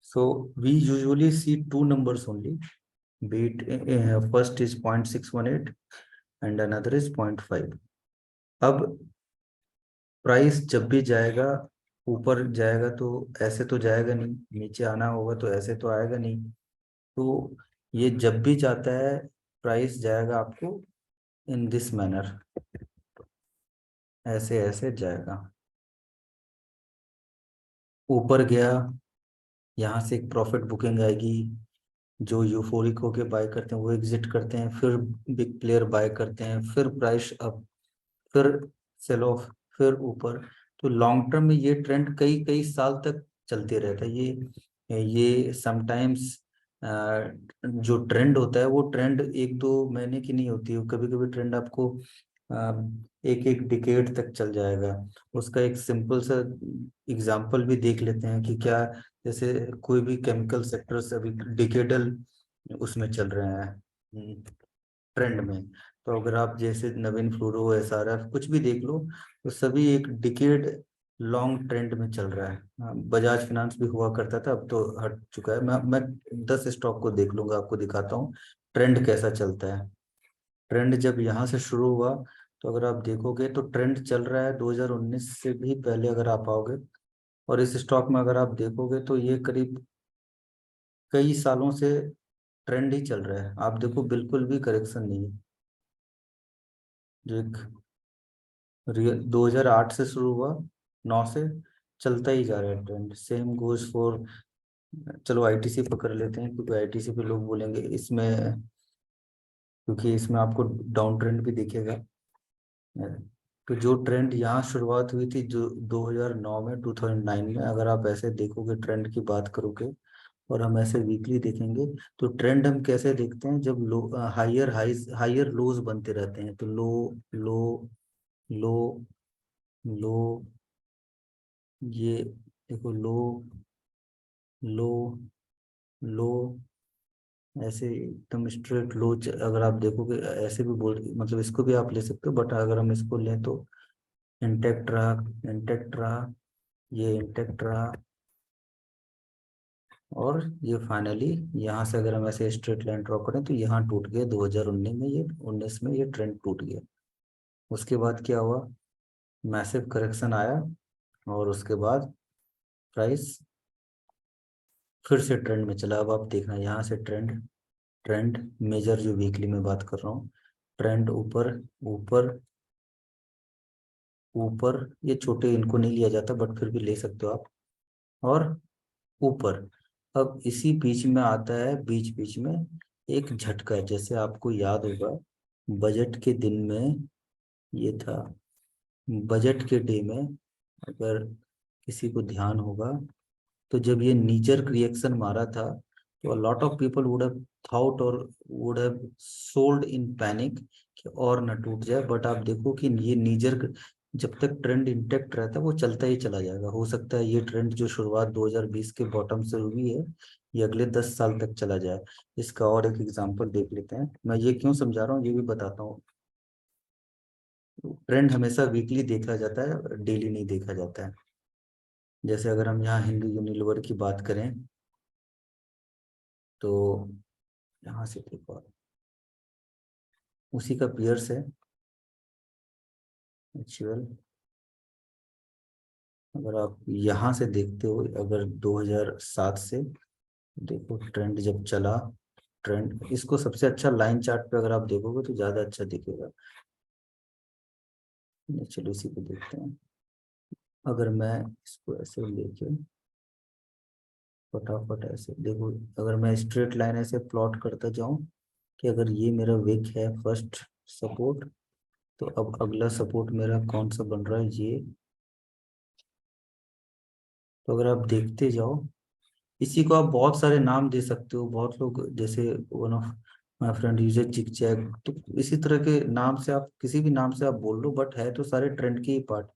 So we usually see two numbers only, be it first is 0.618 and another is 0.5. अब price जब भी जाएगा, ऊपर जाएगा तो ऐसे तो जाएगा नहीं, नीचे आना होगा तो ऐसे तो आएगा नहीं। तो ये जब भी जाता है प्राइस जाएगा आपको इन दिस मैनर, ऐसे ऐसे जाएगा। ऊपर गया, यहाँ से एक प्रॉफिट बुकिंग आएगी, जो यूफोरिक होके बाय करते हैं वो एग्जिट करते हैं, फिर बिग प्लेयर बाय करते हैं, फिर प्राइस अप, फिर सेल ऑफ, फिर ऊपर। तो लॉन्ग टर्म में ये ट्रेंड कई कई साल तक चलते रहता है। ये समटाइम्स जो ट्रेंड होता है वो ट्रेंड एक दो महीने की नहीं होती है, कभी कभी ट्रेंड आपको एक एक डिकेड तक चल जाएगा। उसका एक सिंपल सा एग्जांपल भी देख लेते हैं कि क्या, जैसे कोई भी केमिकल सेक्टर्स अभी डिकेडल उसमें चल रहे हैं ट्रेंड में। तो अगर आप जैसे नवीन फ्लोरो, एसआरएफ कुछ भी देख लो, तो सभी एक डिकेड लॉन्ग ट्रेंड में चल रहा है। बजाज फाइनेंस भी हुआ करता था, अब तो हट चुका है। मैं 10 स्टॉक को देख लूंगा, आपको दिखाता हूँ ट्रेंड कैसा चलता है। ट्रेंड जब यहाँ से शुरू हुआ, तो अगर आप देखोगे तो ट्रेंड चल रहा है 2019 से भी पहले अगर आप आओगे, और इस स्टॉक में अगर आप देखोगे तो ये करीब कई सालों से ट्रेंड ही चल रहा है। आप देखो बिल्कुल भी करेक्शन नहीं है। जो एक 2008 से शुरू हुआ, 9 से चलता ही जा रहा है ट्रेंड। सेम गोज फॉर, चलो आईटीसी पकड़ लेते हैं, क्योंकि आईटीसी पे लोग बोलेंगे इसमें, क्योंकि इसमें आपको डाउन ट्रेंड भी दिखेगा। तो जो ट्रेंड यहाँ शुरुआत हुई थी जो 2009 में, 2009 में, अगर आप ऐसे देखोगे ट्रेंड की बात करोगे और हम ऐसे वीकली देखेंगे, तो ट्रेंड हम कैसे देखते हैं, जब low higher highs higher lows बनते रहते हैं, तो लो लो लो लो, ये देखो लो लो लो, ऐसे एकदम स्ट्रेट लो। अगर आप देखोगे ऐसे भी बोल, मतलब इसको भी आप ले सकते हो, बट अगर हम इसको लें तो इंटेक्ट रहा, इंटेक्ट रहा, ये इंटेक्ट रहा, और ये फाइनली यहाँ से अगर हम ऐसे स्ट्रेट लाइन ड्रॉ करें तो यहाँ टूट गया 2019 में, ये 19 में ये ट्रेंड टूट गया। उसके बाद क्या हुआ, मैसिव करेक्शन आया, और उसके बाद प्राइस फिर से ट्रेंड में चला। अब आप देखना यहाँ से ट्रेंड, ट्रेंड मेजर जो वीकली में बात कर रहा हूँ, ट्रेंड ऊपर ऊपर ऊपर, ये छोटे इनको नहीं लिया जाता बट फिर भी ले सकते हो आप, और ऊपर। अब इसी बीच में आता है, बीच बीच में एक झटका, जैसे आपको याद होगा बजट के दिन में ये था, बजट के डे में, अगर किसी को ध्यान होगा, तो जब ये नीजर रिएक्शन मारा था, तो a lot of people would have thought और would have sold in panic कि और न टूट जाए। बट आप देखो कि ये नीजर, जब तक ट्रेंड इंटेक्ट रहता है वो चलता ही चला जाएगा। हो सकता है ये ट्रेंड जो शुरुआत 2020 के बॉटम से हुई है, ये अगले 10 साल तक चला जाए। इसका और एक एग्जांपल देख लेते हैं। मैं ये क्यों समझा रहा हूँ ये भी बताता हूँ। ट्रेंड हमेशा वीकली देखा जाता है, डेली नहीं देखा जाता है। जैसे अगर हम यहाँ हिंदू यूनिलीवर की बात करें, तो यहाँ से देखो, उसी का पियर्स है एक्चुअल। अगर आप यहाँ से देखते हो, अगर 2007 से देखो ट्रेंड जब चला, ट्रेंड इसको सबसे अच्छा लाइन चार्ट पे अगर आप देखोगे तो ज़्यादा अच्छा दिखेगा। चलो इसी को देखते हैं। अगर मैं इसको ऐसे लेके फटाफट ऐसे देखो, अगर मैं स्ट्रेट लाइन ऐसे प्लॉट करता जाऊं कि अगर ये मेरा विक है फर्स्ट सपोर्ट, तो अब अगला सपोर्ट मेरा कौन सा बन रहा है, ये। तो अगर आप देखते जाओ, इसी को आप बहुत सारे नाम दे सकते हो। बहुत लोग, जैसे one of my friend uses zig zag, तो इसी तरह के नाम से आप किसी भी नाम से आप बोल लो, बट है तो सारे ट्रेंड के ही पार्ट।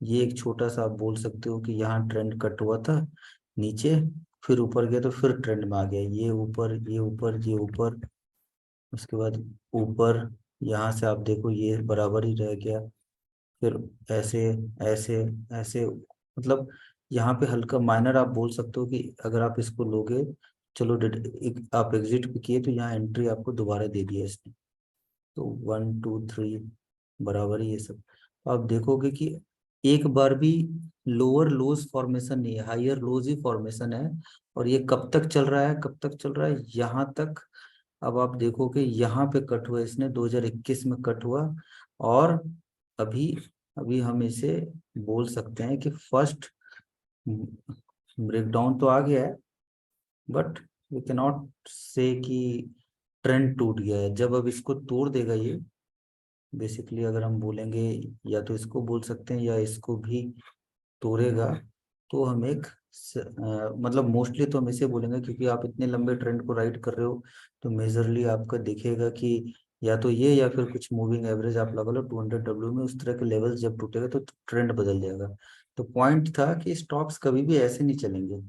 ये एक छोटा सा आप बोल सकते हो कि यहाँ ट्रेंड कट हुआ था नीचे, फिर ऊपर गया तो फिर ट्रेंड में आ गया, ये ऊपर ये ऊपर ये ऊपर, उसके बाद ऊपर, यहाँ से आप देखो ये बराबर ही रह गया, फिर ऐसे ऐसे ऐसे, मतलब यहाँ पे हल्का माइनर आप बोल सकते हो कि अगर आप इसको लोगे, चलो आप एग्जिट भी किए तो यहाँ एंट्री आपको दोबारा दे दिया इसने। तो 1 2 3 बराबर ही ये सब। तो आप देखोगे कि एक बार भी लोअर लोज फॉर्मेशन नहीं है, हायर लोज ही फॉर्मेशन है। और ये कब तक चल रहा है, कब तक चल रहा है, यहाँ तक। अब आप देखोगे यहाँ पे कट हुआ इसने 2021 में कट हुआ। और अभी अभी हम इसे बोल सकते हैं कि फर्स्ट ब्रेकडाउन तो आ गया है, बट वी कैन नॉट से कि ट्रेंड टूट गया है। जब अब इसको तोड़ देगा ये, बेसिकली अगर हम बोलेंगे, या तो इसको बोल सकते हैं या इसको भी तोड़ेगा, तो हम एक मतलब मोस्टली तो हम इसे बोलेंगे, क्योंकि आप इतने लंबे ट्रेंड को राइड कर रहे हो, तो मेजरली आपका दिखेगा कि या तो ये या फिर कुछ मूविंग एवरेज आप लगा लो 200 डब्ल्यू में, उस तरह के लेवल्स जब टूटेगा तो ट्रेंड बदल जाएगा। तो पॉइंट था कि स्टॉक्स कभी भी ऐसे नहीं चलेंगे,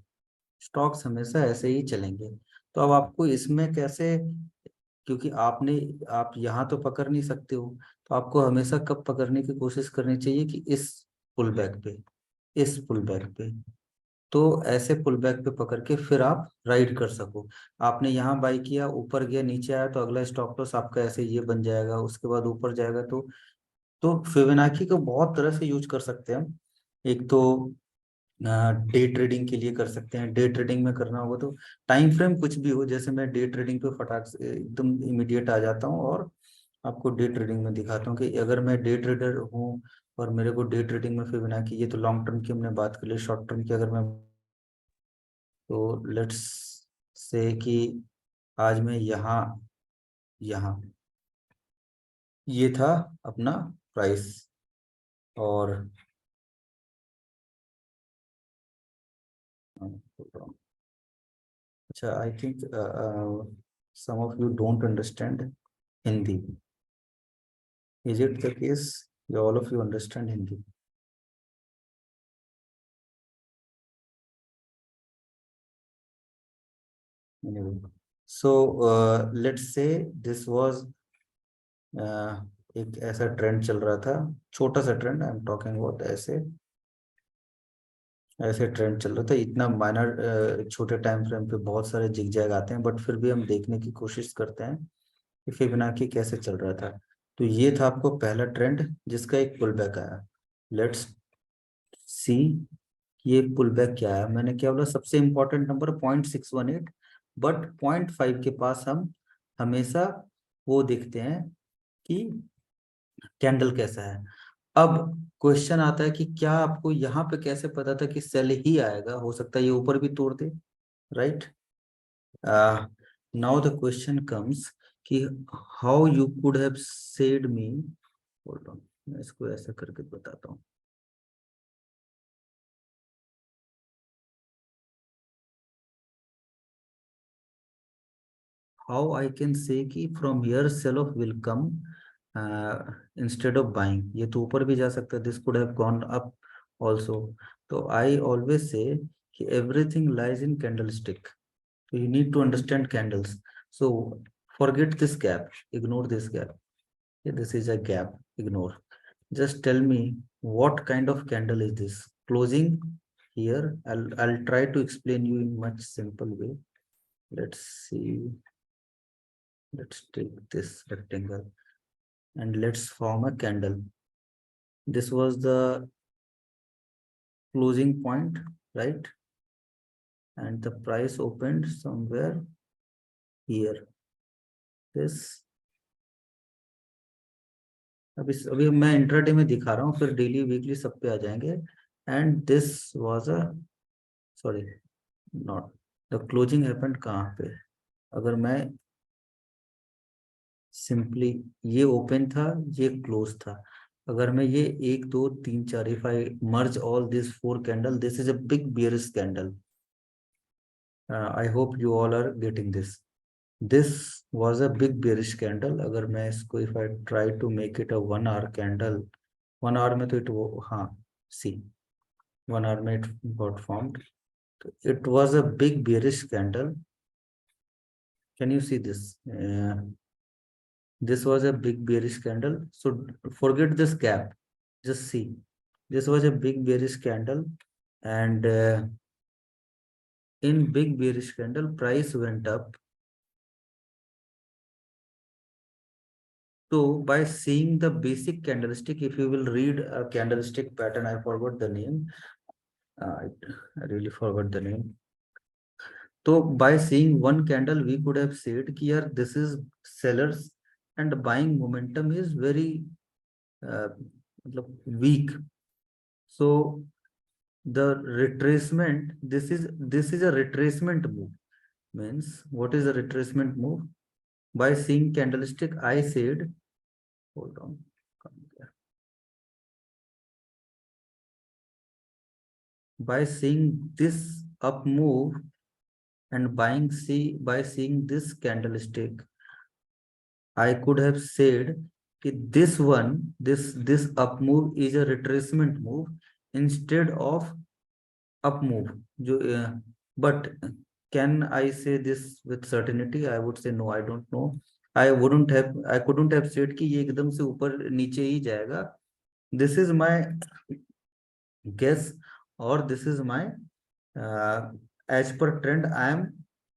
स्टॉक्स हमेशा ऐसे ही चलेंगे। तो अब आपको इसमें कैसे, क्योंकि आप यहाँ तो पकड़ नहीं सकते हो, तो आपको हमेशा कब पकड़ने की कोशिश करनी चाहिए कि इस पुल बैक पे, इस पुल बैक पे। तो ऐसे पुल बैक पे पकड़ के फिर आप राइड कर सको। आपने यहाँ बाई किया, ऊपर गया, नीचे आया, तो अगला स्टॉप लॉस आपका ऐसे ये बन जाएगा, उसके बाद ऊपर जाएगा। तो फिबोनाची को बहुत तरह से यूज कर सकते हैं हम। एक तो डे ट्रेडिंग के लिए कर सकते हैं, डे ट्रेडिंग में करना होगा तो टाइम फ्रेम कुछ भी हो, जैसे मैं डे ट्रेडिंग पे फटाक से एकदम इमीडिएट आ जाता हूँ और आपको डे ट्रेडिंग में दिखाता हूँ कि अगर मैं डे ट्रेडर हूँ और मेरे को डे ट्रेडिंग में फिबोनाची, ये तो लॉन्ग टर्म की हमने बात कर ली, शॉर्ट टर्म की अगर मैं, तो लेट्स से कि आज मैं यहाँ यहाँ ये था अपना प्राइस। और अच्छा, I think some of you don't understand Hindi. Is it the case? All of you understand Hindi? Anyway, so let's say this was एक ऐसा ट्रेंड चल रहा था, छोटा सा trend I am talking about, ऐसे ऐसे ट्रेंड चल रहा था, इतना माइनर छोटे टाइम फ्रेम पे बहुत सारे जिगजैग आते हैं, बट फिर भी हम देखने की कोशिश करते हैं कि फिबोनाची कैसे चल रहा था। तो ये था आपको पहला ट्रेंड जिसका एक पुल बैक आया। लेट्स सी ये पुल बैक क्या है। मैंने क्या बोला, सबसे इंपॉर्टेंट नंबर 0.618, बट 0.5 के पास हम हमेशा वो देखते हैं कि कैंडल कैसा है। अब क्वेश्चन आता है कि क्या आपको यहाँ पे कैसे पता था कि सेल ही आएगा, हो सकता है ये ऊपर भी तोड़ दे, right. Now the question comes कि how you could have said me, hold on, मैं इसको ऐसा करके बताता हूँ। How I can say कि from here sell off will come instead of buying, ये तो ऊपर भी जा सकता है, this could have gone up also। तो I always say कि everything lies in candlestick, so you need to understand candles। So forget this gap, ignore this gap, okay, this is a gap, ignore। Just tell me what kind of candle is this closing here। I'll try to explain you in much simple way। Let's see, let's take this rectangle and let's form a candle। This was the closing point, right? And the price opened somewhere here, this। अभी मैं intraday में दिखा रहा हूँ, फिर daily weekly सब पे आ जाएंगे। And this was a, sorry, not the closing happened कहाँ पे, अगर मैं सिंपली, ये ओपन था, ये क्लोज था, अगर मैं ये 1 2 3 4, if I merge all this 4 candle, this is a big bearish candle. I hope you all are getting this. दिस was a big bearish candle। अगर मैं इसको if I try to make it a 1 hour candle, 1 hour में तो हाँ, see, 1 hour में it got formed। It was a big bearish candle। Can you see this? This was a big bearish candle, so forget this gap, just see, this was a big bearish candle and in big bearish candle price went up. So by seeing the basic candlestick, if you will read a candlestick pattern, I forgot the name, I really forgot the name. So by seeing one candle, we could have said कि यार this is sellers and buying momentum is very मतलब weak. So the retracement, this is a retracement move. Means what is a retracement move? By seeing candlestick, I said, hold on, by seeing this up move and by seeing this candlestick, I could have said that this up move is a retracement move instead of up move. But can I say this with certainty? I would say no, I don't know. I couldn't have said कि ये एकदम से ऊपर नीचे ही जाएगा. This is my guess, or this is my as per trend I am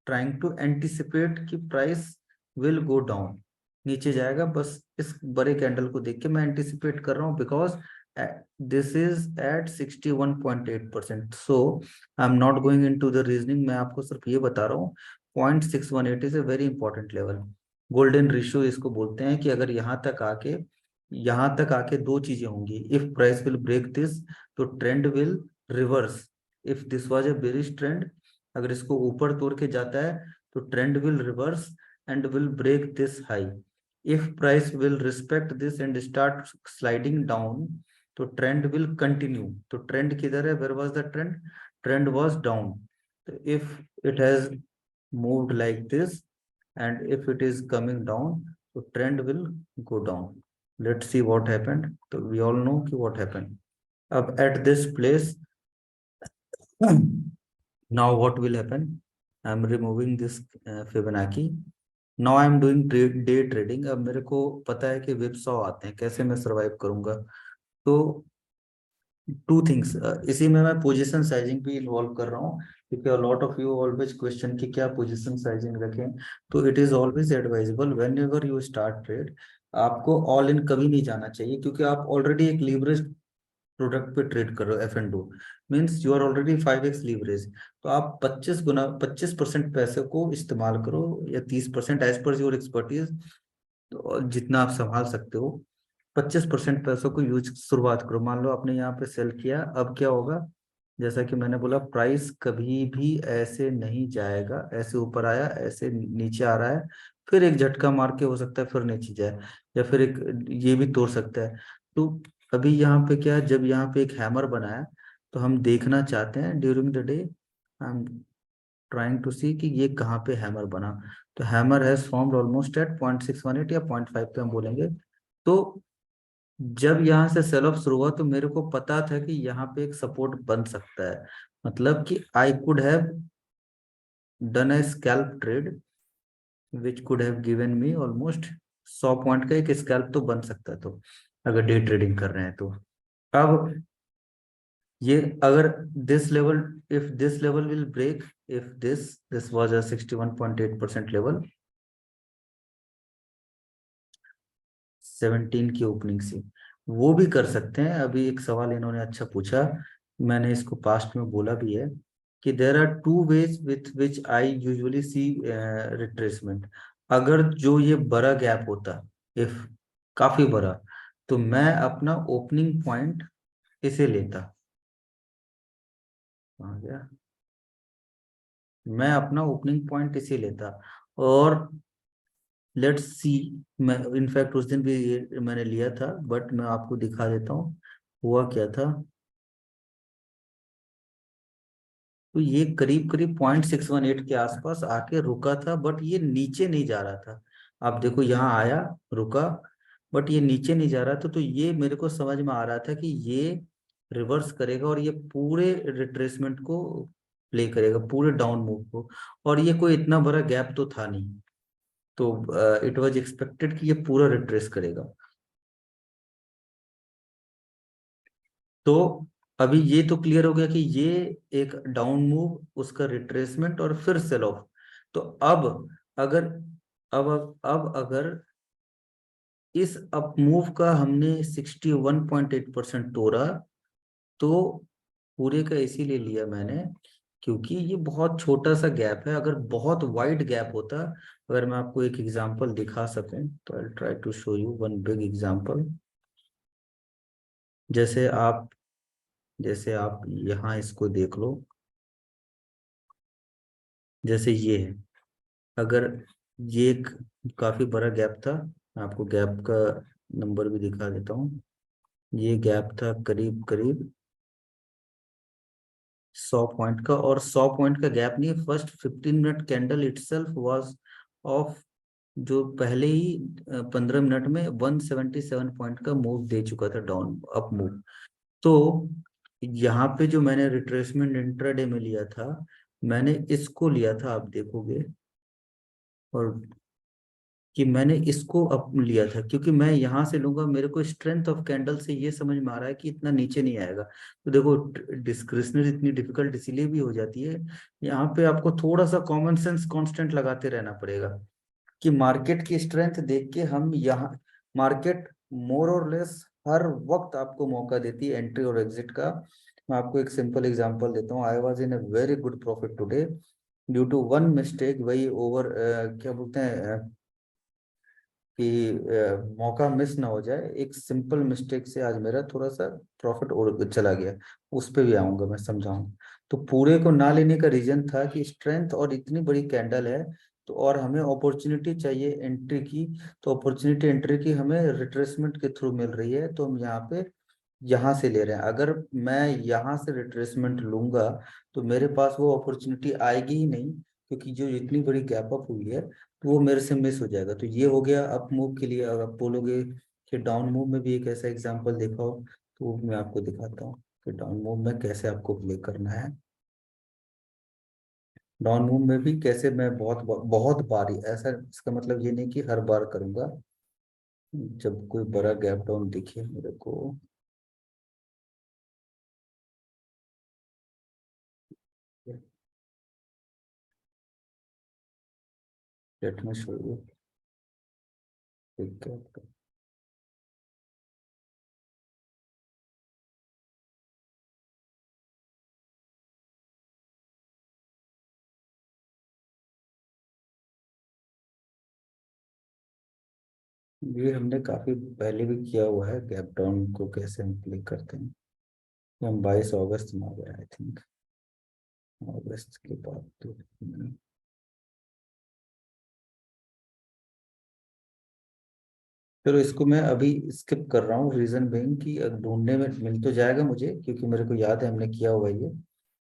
trying to anticipate कि price will go down. नीचे जाएगा, बस इस बड़े कैंडल को देख के मैं एंटिसिपेट कर रहा हूँ, because this is at 61.8%. So I am not going into the reasoning, मैं आपको सिर्फ ये बता रहा हूँ 0.618 is a very important level. Golden ratio इसको बोलते हैं कि अगर यहाँ तक आके दो चीजें होंगी. If price will break this तो trend will reverse. If this was a bearish trend, अगर इसको ऊपर तोड़ के जाता है तो trend will reverse and will break this high. If price will respect this and start sliding down, तो trend will continue. तो trend किधर है? Where was the trend? Trend was down. So if it has moved like this and if it is coming down, so trend will go down. Let's see what happened. So we all know कि what happened. अब at this place, now what will happen? I am removing this Fibonacci. Now I am doing day trading. अब मेरे को पता है कि whip 100 आते हैं, कैसे मैं सरवाइव करूंगा. तो टू थिंग्स, इसी में मैं पोजीशन साइजिंग भी इन्वॉल्व कर रहा हूँ, क्योंकि lot of you always question कि क्या पोजीशन साइजिंग रखें. तो it is always advisable when ever you start trade, आपको ऑल इन कभी नहीं जाना चाहिए, क्योंकि आप ऑलरेडी एक लीवरेज प्रोडक्ट पे ट्रेड कर रहे हो. F&O means you are already 5x leverage. तो आप 25% पैसे को इस्तेमाल करो, या 30% एज पर योर एक्सपर्टीज, तो जितना आप संभाल सकते हो 25% पैसों को यूज शुरुआत करो. मान लो आपने यहाँ पे सेल किया, अब क्या होगा? जैसा कि मैंने बोला, प्राइस कभी भी ऐसे नहीं जाएगा. ऐसे ऊपर आया, ऐसे नीचे आ रहा है, फिर एक झटका मार के हो सकता है फिर नीचे जाए, या फिर एक ये भी तोड़ सकता है. तो अभी यहाँ पे क्या है, जब यहाँ पे एक हैमर बनाया, तो हम देखना चाहते हैं during the day, I am trying to see कि ये कहाँ पे हैमर बना. तो hammer has formed almost at 0.618 या 0.5 पे हम बोलेंगे. तो जब यहाँ से सेल ऑफ शुरू हुआ, तो मेरे को पता था कि यहाँ पे एक सपोर्ट बन सकता है. मतलब कि आई could have done A scalp trade which could have given me almost 100 point का एक स्कैल्प तो बन सकता है. तो अगर डे ट्रेडिंग कर रहे हैं तो अब ये अगर this level, if this level will break, if this was a 61.8% level 17 की ओपनिंग से, वो भी कर सकते हैं. अभी एक सवाल इन्होंने अच्छा पूछा, मैंने इसको पास्ट में बोला भी है कि there are two ways with which I usually see retracement. अगर जो ये बड़ा गैप होता, इफ काफी बड़ा, तो मैं अपना ओपनिंग पॉइंट इसे लेता. आ गया, मैं अपना ओपनिंग पॉइंट इसे लेता. और लेट्स सी, मैं इनफैक्ट उस दिन भी मैंने लिया था, बट मैं आपको दिखा देता हूँ हुआ क्या था. तो ये करीब करीब 0.618 के आसपास आके रुका था, बट ये नीचे नहीं जा रहा था. आप देखो, यहाँ आया, रुका, बट ये नीचे नहीं जा रहा था. तो ये मेरे को समझ में आ रहा था कि ये रिवर्स करेगा और ये पूरे रिट्रेसमेंट को प्ले करेगा, पूरे डाउन मूव को. और ये कोई इतना बड़ा गैप तो था नहीं, तो इट वाज एक्सपेक्टेड कि ये पूरा रिट्रेस करेगा. तो अभी ये तो क्लियर हो गया कि ये एक डाउन मूव, उसका रिट्रेसमेंट और फिर सेल ऑफ। तो अब अगर अब अगर इस अप मूव का हमने 61.8% तोड़ा, तो पूरे का इसीलिए लिया मैंने क्योंकि ये बहुत छोटा सा गैप है। अगर बहुत वाइड गैप होता, अगर मैं आपको एक एग्जांपल दिखा सकूं तो I try to show you one big example. जैसे आप जैसे आप यहाँ इसको देख लो, जैसे ये है। अगर ये एक काफी बड़ा गैप था, मैं आपको गैप का नंबर भी दिखा देता हूँ। ये गैप था करीब करीब 100 पॉइंट का, और 100 पॉइंट का गैप नहीं, first 15 minute candle itself was of, जो पहले ही 15 मिनट में 177 पॉइंट का मूव दे चुका था, डाउन अप मूव। तो यहाँ पे जो मैंने रिट्रेसमेंट इंट्राडे में लिया था, मैंने इसको लिया था, आप देखोगे, और कि मैंने इसको अप लिया था क्योंकि मैं यहाँ से लूंगा, मेरे को स्ट्रेंथ ऑफ कैंडल से ये समझ में आ रहा है कि इतना नीचे नहीं आएगा। तो देखो, डिस्क्रिशनरी इतनी डिफिकल्ट इसीलिए भी हो जाती है। यहाँ पे आपको थोड़ा सा कॉमन सेंस कांस्टेंट लगाते रहना पड़ेगा कि मार्केट की स्ट्रेंथ देख के हम यहाँ, मार्केट मोर और लेस हर वक्त आपको मौका देती है एंट्री और एग्जिट का। मैं आपको एक सिंपल एग्जांपल देता हूँ। I was in a very good profit today due to one mistake, वही ओवर क्या बोलते हैं कि मौका मिस ना हो जाए, एक सिंपल मिस्टेक से आज मेरा थोड़ा सा प्रॉफिट उड़ चला गया। उस पे भी आऊंगा, मैं समझाऊं। तो पूरे को ना लेने का रीजन था कि स्ट्रेंथ और इतनी बड़ी कैंडल है, तो और हमें अपॉर्चुनिटी चाहिए एंट्री की। तो अपॉर्चुनिटी एंट्री की हमें रिट्रेसमेंट के थ्रू मिल रही है, तो हम यहाँ पे यहाँ से ले रहे हैं। अगर मैं यहाँ से रिट्रेसमेंट लूंगा तो मेरे पास वो अपॉर्चुनिटी आएगी ही नहीं, क्योंकि जो इतनी बड़ी गैप अप हुई है तो वो मेरे से मिस हो जाएगा। तो ये हो गया अप मूव के लिए। अगर आप बोलोगे कि डाउन मूव में भी एक ऐसा एग्जांपल देखा हो, तो वो मैं आपको दिखाता हूँ कि डाउन मूव में कैसे आपको प्ले करना है। डाउन मूव में भी कैसे मैं बहुत बहुत बार ऐसा, इसका मतलब ये नहीं कि हर बार करूंगा। जब कोई बड़ा गैप डाउन दिखे मेरे को, let me show you big gap. ये हमने काफी पहले भी किया हुआ है, गैप डाउन को कैसे हम प्ले करते हैं। ये हम 22 अगस्त में आ गए, आई थिंक अगस्त के बाद तो चलो इसको मैं अभी स्किप कर रहा हूँ। रीजन बेइंग कि ढूंढने में मिल तो जाएगा मुझे, क्योंकि मेरे को याद है हमने किया हुआ है ये,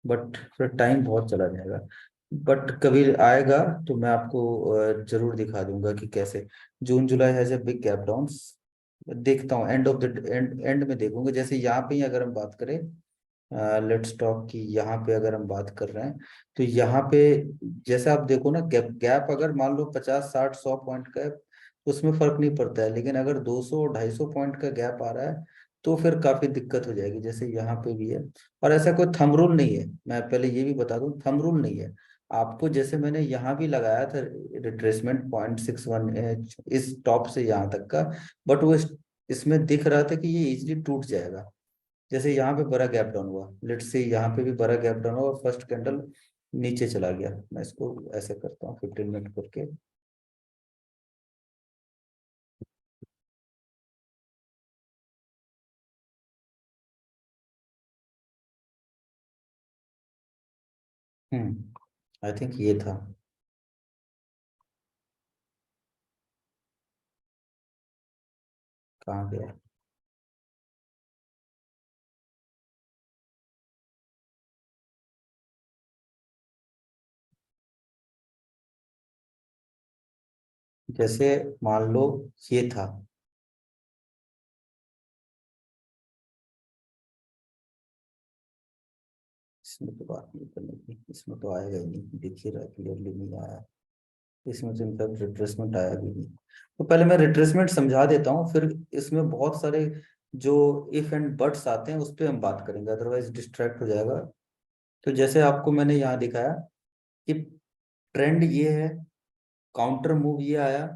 बट फिर टाइम बहुत चला जाएगा। बट कभी आएगा तो मैं आपको जरूर दिखा दूंगा कि कैसे June July has a big gap downs. देखता हूँ end of the end end में देखूंगा। जैसे यहाँ पे ही अगर हम बात करें, लेट्स टॉक की यहाँ पे अगर हम बात कर रहे हैं, तो यहाँ पे जैसे आप देखो ना, गैप गैप अगर मान लो 50 60 100 पॉइंट का है तो उसमें फर्क नहीं पड़ता है, लेकिन अगर 200 250 पॉइंट का गैप आ रहा है तो फिर काफी दिक्कत हो जाएगी, जैसे यहाँ पे भी है। और ऐसा कोई थंब रूल नहीं है, मैं पहले ये भी बता दूं, थंब रूल नहीं है आपको। जैसे मैंने यहाँ भी लगाया था रिट्रेसमेंट 0.61 इस टॉप से यहाँ तक का, बट वो इसमें दिख रहा था कि ये इजिली टूट जाएगा। जैसे यहाँ पे बड़ा गैप डाउन हुआ, लेट्स से यहाँ पे भी बड़ा गैप डाउन हुआ और फर्स्ट कैंडल नीचे चला गया। मैं इसको ऐसे करता हूँ 15 मिनट करके। आई थिंक ये था। कहाँ गया? जैसे मान लो ये था, इसमें तो बात नहीं करने की, इसमें तो आएगा ही नहीं, दिख ही रहा क्लियरली नहीं आया। इसमें तो इनफैक्ट रिट्रेसमेंट आया भी नहीं। तो पहले मैं रिट्रेसमेंट समझा देता हूँ, फिर इसमें बहुत सारे जो इफ एंड बट्स आते हैं उस पर हम बात करेंगे, अदरवाइज डिस्ट्रैक्ट हो जाएगा। तो जैसे आपको मैंने यहाँ दिखाया कि ट्रेंड ये है, काउंटर मूव ये आया,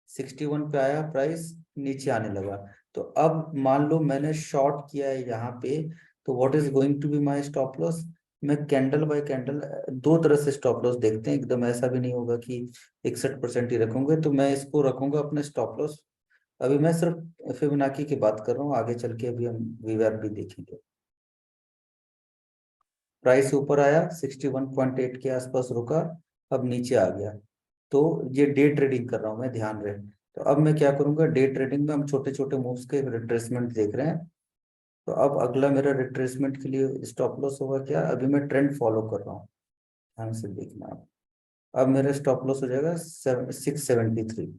61 पे आया, प्राइस नीचे आने लगा। तो अब मान लो मैंने शॉर्ट किया है यहाँ पे, तो what is going to be my stop loss? मैं कैंडल बाय कैंडल दो तरह से स्टॉप लॉस देखते हैं, एकदम ऐसा भी नहीं होगा कि 61% ही रखूंगे। तो मैं इसको रखूंगा अपने स्टॉप लॉस। अभी मैं सिर्फ फिबोनाची की बात कर रहा हूँ, आगे चल के अभी हम वीवैप भी देखेंगे। प्राइस ऊपर आया, 61.8 के आसपास रुका, अब नीचे आ गया। तो ये डे ट्रेडिंग कर रहा हूँ मैं, ध्यान रहे। तो अब मैं क्या करूंगा, डे ट्रेडिंग में हम छोटे छोटे मूव्स के रिट्रेसमेंट देख रहे हैं। तो अब अगला मेरा रिट्रेसमेंट के लिए स्टॉप लॉस होगा क्या? अभी मैं ट्रेंड फॉलो कर रहा हूँ, ध्यान से देखना आप। अब मेरा स्टॉप लॉस हो जाएगा 673।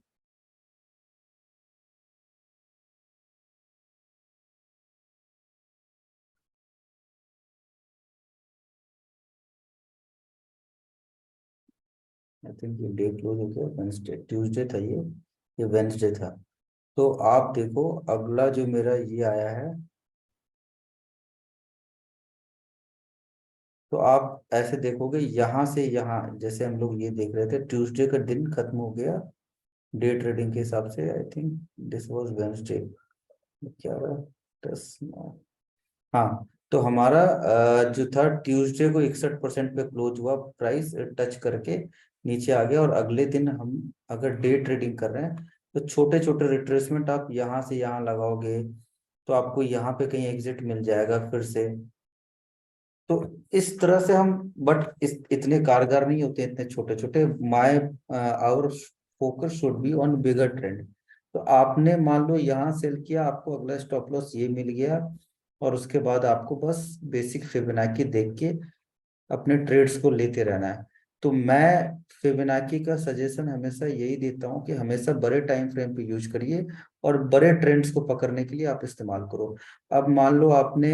आई थिंक ये डे क्लोज हो गया, वेंसडे ट्यूसडे था ये वेंसडे था। तो आप देखो, अगला जो मेरा ये आया है, तो आप ऐसे देखोगे यहाँ से यहाँ, जैसे हम लोग ये देख रहे थे, ट्यूसडे का दिन खत्म हो गया डे ट्रेडिंग के हिसाब से। I think this was Wednesday. क्या रहा, 10 9। हाँ, तो हमारा जो था ट्यूसडे को 61% पे क्लोज हुआ, प्राइस टच करके नीचे आ गया। और अगले दिन हम अगर डे ट्रेडिंग कर रहे हैं, तो छोटे छोटे रिट्रेसमेंट आप यहाँ से यहाँ लगाओगे, तो आपको यहाँ पे कहीं एग्जिट मिल जाएगा फिर से। तो इस तरह से हम, बट इतने कारगर नहीं होते, इतने छोटे छोटे। My our focus should be on bigger trend. तो आपने मान लो यहाँ सेल किया, आपको अगला स्टॉप लॉस ये मिल गया, और उसके बाद आपको बस बेसिक फिबोनाची देख के अपने ट्रेड्स को लेते रहना है। तो मैं फिबोनाची का सजेशन हमेशा यही देता हूँ कि हमेशा बड़े टाइम फ्रेम पे यूज करिए, और बड़े ट्रेंड्स को पकड़ने के लिए आप इस्तेमाल करो। अब मान लो आपने,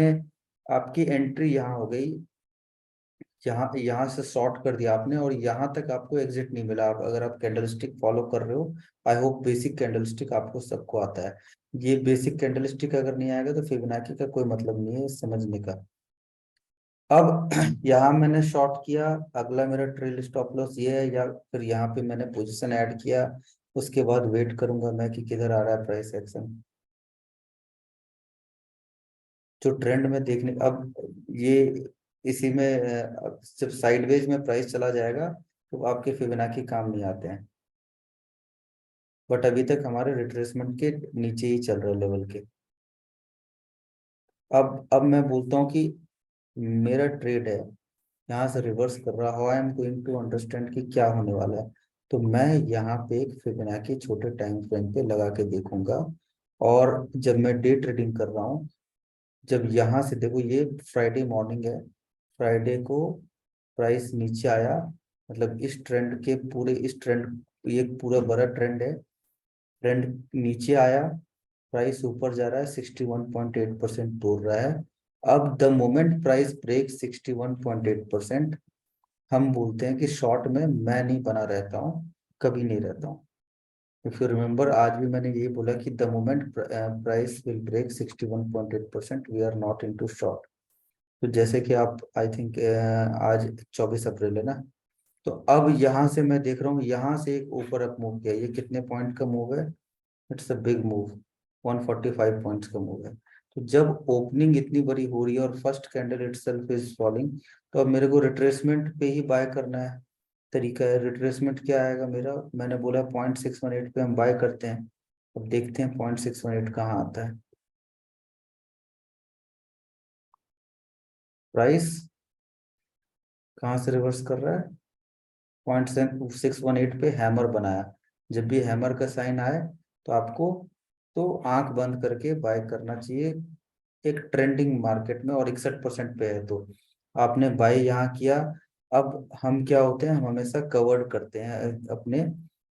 आपकी एंट्री यहाँ हो गई, यहाँ यहाँ से शॉर्ट कर दिया आपने, और यहाँ तक आपको एग्जिट नहीं मिला। आप अगर आप कैंडलस्टिक फॉलो कर रहे हो, आई होप बेसिक कैंडलस्टिक आपको सबको आता है। ये बेसिक कैंडलस्टिक अगर नहीं आएगा तो फिबोनाची का कोई मतलब नहीं है समझने का। अब यहाँ मैंने शॉर्ट किया, अगला मेरा ट्रेल स्टॉप लॉस ये है, या फिर यहाँ पे मैंने पोजीशन ऐड किया, उसके बाद वेट करूंगा मैं कि किधर आ रहा है प्राइस एक्शन। जो ट्रेंड में देखने, अब ये इसी में जब साइडवेज में प्राइस चला जाएगा, तो आपके फिबोनाची काम नहीं आते हैं। बट अभी तक हमारे रिट्रेसमेंट के नीचे ही चल रहे लेवल के। अब मैं बोलता हूँ कि मेरा ट्रेड है, यहाँ से रिवर्स कर रहा, how I am going to understand कि क्या होने वाला है। तो मैं यहाँ पे एक फिबोनाची छोटे टाइम फ्रेम पे लगा के देखूंगा। और जब मैं डे ट्रेडिंग कर रहा हूँ, जब यहाँ से देखो, ये फ्राइडे मॉर्निंग है, फ्राइडे को प्राइस नीचे आया, मतलब इस ट्रेंड के पूरे, इस ट्रेंड, ये पूरा बड़ा ट्रेंड है, ट्रेंड नीचे आया, प्राइस ऊपर जा रहा है, 61.8% तोड़ रहा है। अब द मोमेंट प्राइस ब्रेक 61.8%, हम बोलते हैं कि शॉर्ट में मैं नहीं बना रहता हूँ, कभी नहीं रहता हूँ। इफ यू रिमेम्बर, आज भी मैंने यही बोला कि the moment price will break 61.8% we are not into short. तो जैसे कि आप, आई थिंक आज 24 अप्रैल है ना, तो अब यहाँ से मैं देख रहा हूँ, यहाँ से एक ऊपर अप मूव किया, ये कितने पॉइंट का मूव है? It's a big move, 145 points का मूव है। तो जब ओपनिंग इतनी बड़ी हो रही है और first candle itself is falling, तो अब मेरे को रिट्रेसमेंट पे ही बाय करना है। तरीका है, रिट्रेसमेंट क्या आएगा मेरा, मैंने बोला 0.618 पे हम बाय करते हैं। अब देखते हैं 0.618 कहाँ आता है। प्राइस कहाँ से रिवर्स कर रहा है? 0.618 पे हैमर बनाया। जब भी हैमर का साइन आए, तो आपको तो आंख बंद करके बाय करना चाहिए एक ट्रेंडिंग मार्केट में, और 61% पे है तो आपने बाय यहाँ किया। अब हम क्या होते हैं, हम हमेशा कवर्ड करते हैं अपने,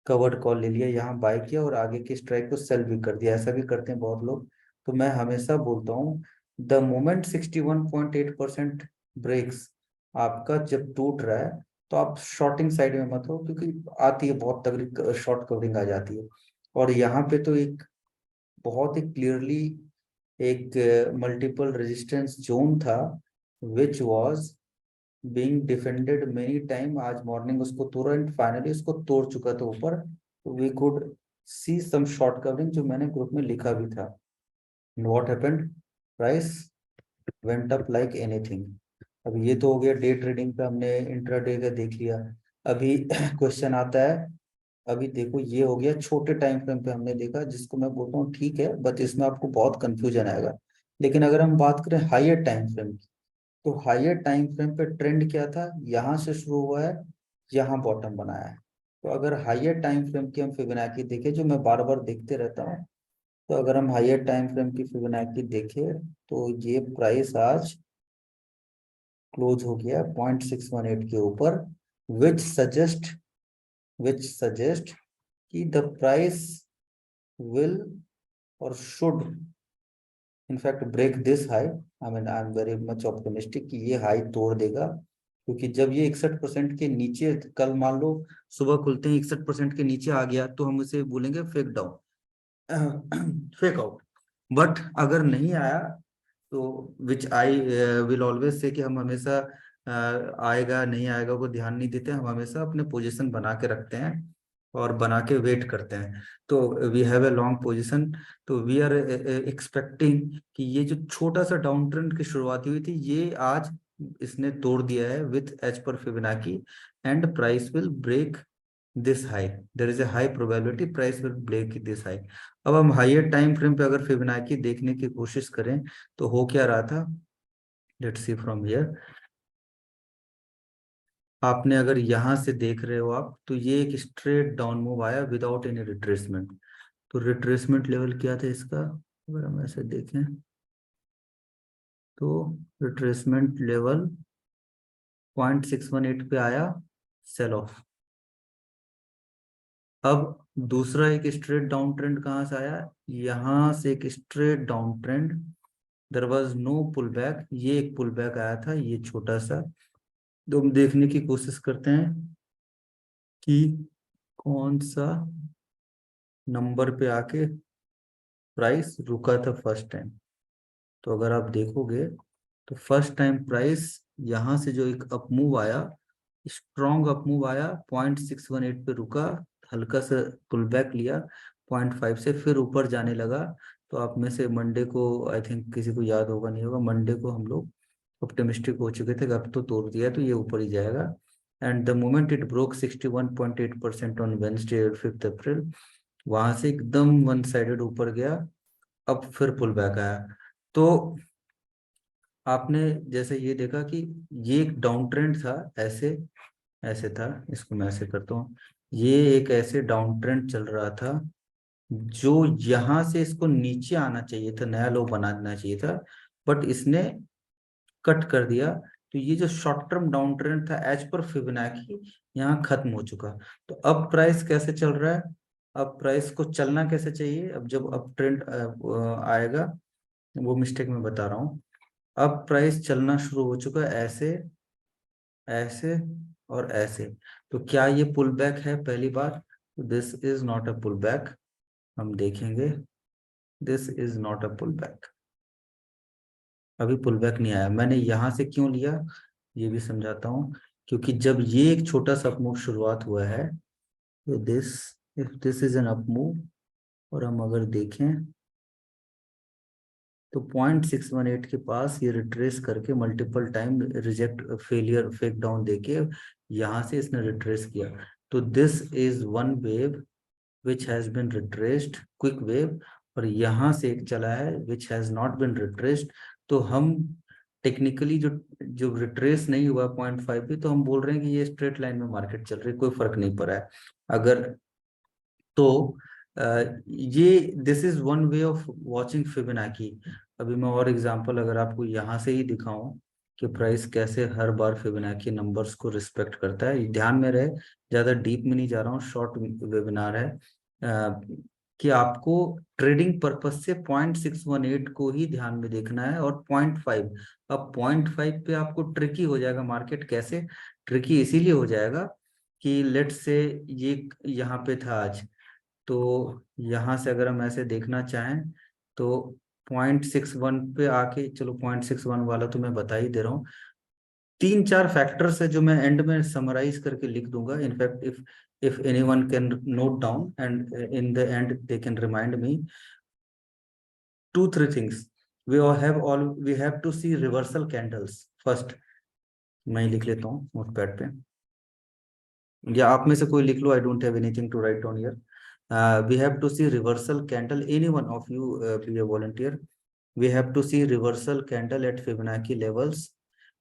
कवर्ड कॉल ले लिया, यहाँ बाय किया और आगे की स्ट्राइक को सेल भी कर दिया, ऐसा भी करते हैं बहुत लोग। तो मैं हमेशा बोलता हूँ, द मोमेंट 61.8% ब्रेक्स आपका जब टूट रहा है, तो आप शॉर्टिंग साइड में मत हो, क्योंकि आती है बहुत तगड़ी शॉर्ट कवरिंग आ जाती है। और यहाँ पे तो एक बहुत ही क्लियरली एक मल्टीपल रेजिस्टेंस जोन था which was being defended many time. आज मॉर्निंग उसको तोड़ा एंड फाइनली उसको तोड़ चुका था ऊपर। We could see some short covering, जो मैंने ग्रुप में लिखा भी था। What happened, price went up like anything. अब ये तो हो गया डे ट्रेडिंग पे, हमने इंट्राडे का देख लिया। अभी क्वेश्चन आता है, अभी देखो ये हो गया छोटे टाइम फ्रेम पे हमने देखा, जिसको मैं बोलता हूँ ठीक है, बट इसमें आपको बहुत कंफ्यूजन आएगा। लेकिन अगर हम बात करें हायर टाइम फ्रेम की, तो हायर टाइम फ्रेम पे ट्रेंड क्या था, यहाँ से शुरू हुआ है, यहाँ बॉटम बनाया है। तो अगर हायर टाइम फ्रेम की हम फिबोनाची देखें, जो मैं बार बार देखते रहता हूँ, तो अगर हम हायर टाइम फ्रेम की फिबोनाची देखें, तो ये प्राइस आज क्लोज हो गया 0.618 के ऊपर, विच सजेस्ट कि द प्राइस विल और should in fact break this high. I am very much optimistic कि ये हाई तोड़ देगा, क्योंकि जब ये 61% के नीचे, कल मान लो सुबह खुलते ही 61% के नीचे आ गया, तो हम उसे बोलेंगे fake down, fake out. But अगर नहीं आया, तो विच आई विल ऑलवेज से कि हम हमेशा आएगा नहीं आएगा को ध्यान नहीं देते, हम हमेशा अपने पोजीशन बना के रखते हैं और बना के वेट करते हैं। तो we have a long position. तो वी आर एक्सपेक्टिंग कि ये जो छोटा सा डाउन ट्रेंड की शुरुआत हुई थी, ये आज इसने तोड़ दिया है with as per Fibonacci, and price will break this high. There is a high probability price will break this high. अब हम हायर टाइम फ्रेम पे अगर फिबोनाची देखने की कोशिश करें, तो हो क्या रहा था, लेट्स सी फ्रॉम हियर। आपने अगर यहां से देख रहे हो आप, तो ये एक स्ट्रेट डाउन मूव आया विदाउट एनी रिट्रेसमेंट। तो रिट्रेसमेंट लेवल क्या था इसका, अगर हम ऐसे देखें, तो रिट्रेसमेंट लेवल 0.618 पे आया, सेल ऑफ। अब दूसरा एक स्ट्रेट डाउन ट्रेंड कहाँ से आया, यहां से एक straight down trend, there was no pull back, ये एक पुल बैक आया था, ये छोटा सा। तो हम देखने की कोशिश करते हैं कि कौन सा नंबर पे आके प्राइस रुका था फर्स्ट टाइम। तो अगर आप देखोगे, तो फर्स्ट टाइम प्राइस यहाँ से जो एक अप मूव आया, स्ट्रॉन्ग अप मूव आया, 0.618 पे रुका, हल्का सा पुल बैक लिया 0.5 से, फिर ऊपर जाने लगा। तो आप में से मंडे को, आई थिंक किसी को याद होगा नहीं होगा, मंडे को हम लोग ऑप्टिमिस्टिक हो चुके थे कि अब तो तोड़ दिया तो ये ऊपर ही जाएगा। And the moment it broke 61.8% on Wednesday 5 अप्रैल, वहां से एकदम वन साइडेड ऊपर गया, अब फिर पुल बैक आया। तो आपने जैसे ये देखा कि ये एक डाउन ट्रेंड था, ऐसे ऐसे था, इसको मैं ऐसे करता हूँ, ये एक ऐसे डाउन ट्रेंड चल रहा था, जो यहाँ से इसको नीचे आना चाहिए था, नया लो बनाना चाहिए था, बट इसने कट कर दिया। तो ये जो शॉर्ट टर्म डाउन ट्रेंड था एज पर फिबोनाची, यहाँ खत्म हो चुका। तो अब प्राइस कैसे चल रहा है, अब प्राइस को चलना कैसे चाहिए, अब जब अप ट्रेंड आएगा, वो मिस्टेक मैं बता रहा हूँ। अब प्राइस चलना शुरू हो चुका है ऐसे, ऐसे और ऐसे। तो क्या ये पुल बैक है, पहली बार, this is not a pull back. हम देखेंगे, this is not a pull back, अभी पुल बैक नहीं आया। मैंने यहाँ से क्यों लिया, ये भी समझाता हूँ। क्योंकि जब ये एक छोटा सा अपमूव शुरुआत हुआ है, तो this, if this is an up move, और हम अगर देखें, तो 0.618 के पास ये रिट्रेस करके multiple time reject, failure, fake down देके यहाँ से इसने रिट्रेस किया। तो this is one wave which has been retraced, quick wave, और यहाँ से एक चला है which has not been retraced. तो हम टेक्निकली जो जो रिट्रेस नहीं हुआ 0.5 पे, तो हम बोल रहे हैं कि ये स्ट्रेट लाइन में मार्केट चल रही है, कोई फर्क नहीं पड़ा है। अगर तो ये this is one way of watching Fibonacci. अभी मैं और एग्जांपल अगर आपको यहाँ से ही दिखाऊं कि प्राइस कैसे हर बार फिबोनाची नंबर्स को रिस्पेक्ट करता है, ध्यान में रहे, ज्यादा डीप में नहीं जा रहा हूँ, शॉर्ट वेबिनार है, कि आपको ट्रेडिंग पर्पस से 0.618 को ही ध्यान में देखना है, और 0.5। अब 0.5 पे आपको ट्रिकी हो जाएगा मार्केट, कैसे ट्रिकी, इसीलिए हो जाएगा कि लेट से ये यहाँ पे था आज, तो यहाँ से अगर हम ऐसे देखना चाहें, तो 0.61 पे आके, चलो 0.61 वाला तो मैं बता ही दे रहा हूँ। 3-4 फैक्टर्स है जो मैं एंड में समराइज करके लिख दूंगा। In fact if anyone can note down and in the end they can remind me 2-3 things. We have to see reversal candles first. मैं ही लिख लेता हूँ नोटपैड पे, या आप में से कोई लिख लो, I don't have anything to write down here. We have to see reversal candle, any one of you be a volunteer. We have to see reversal candle at Fibonacci levels.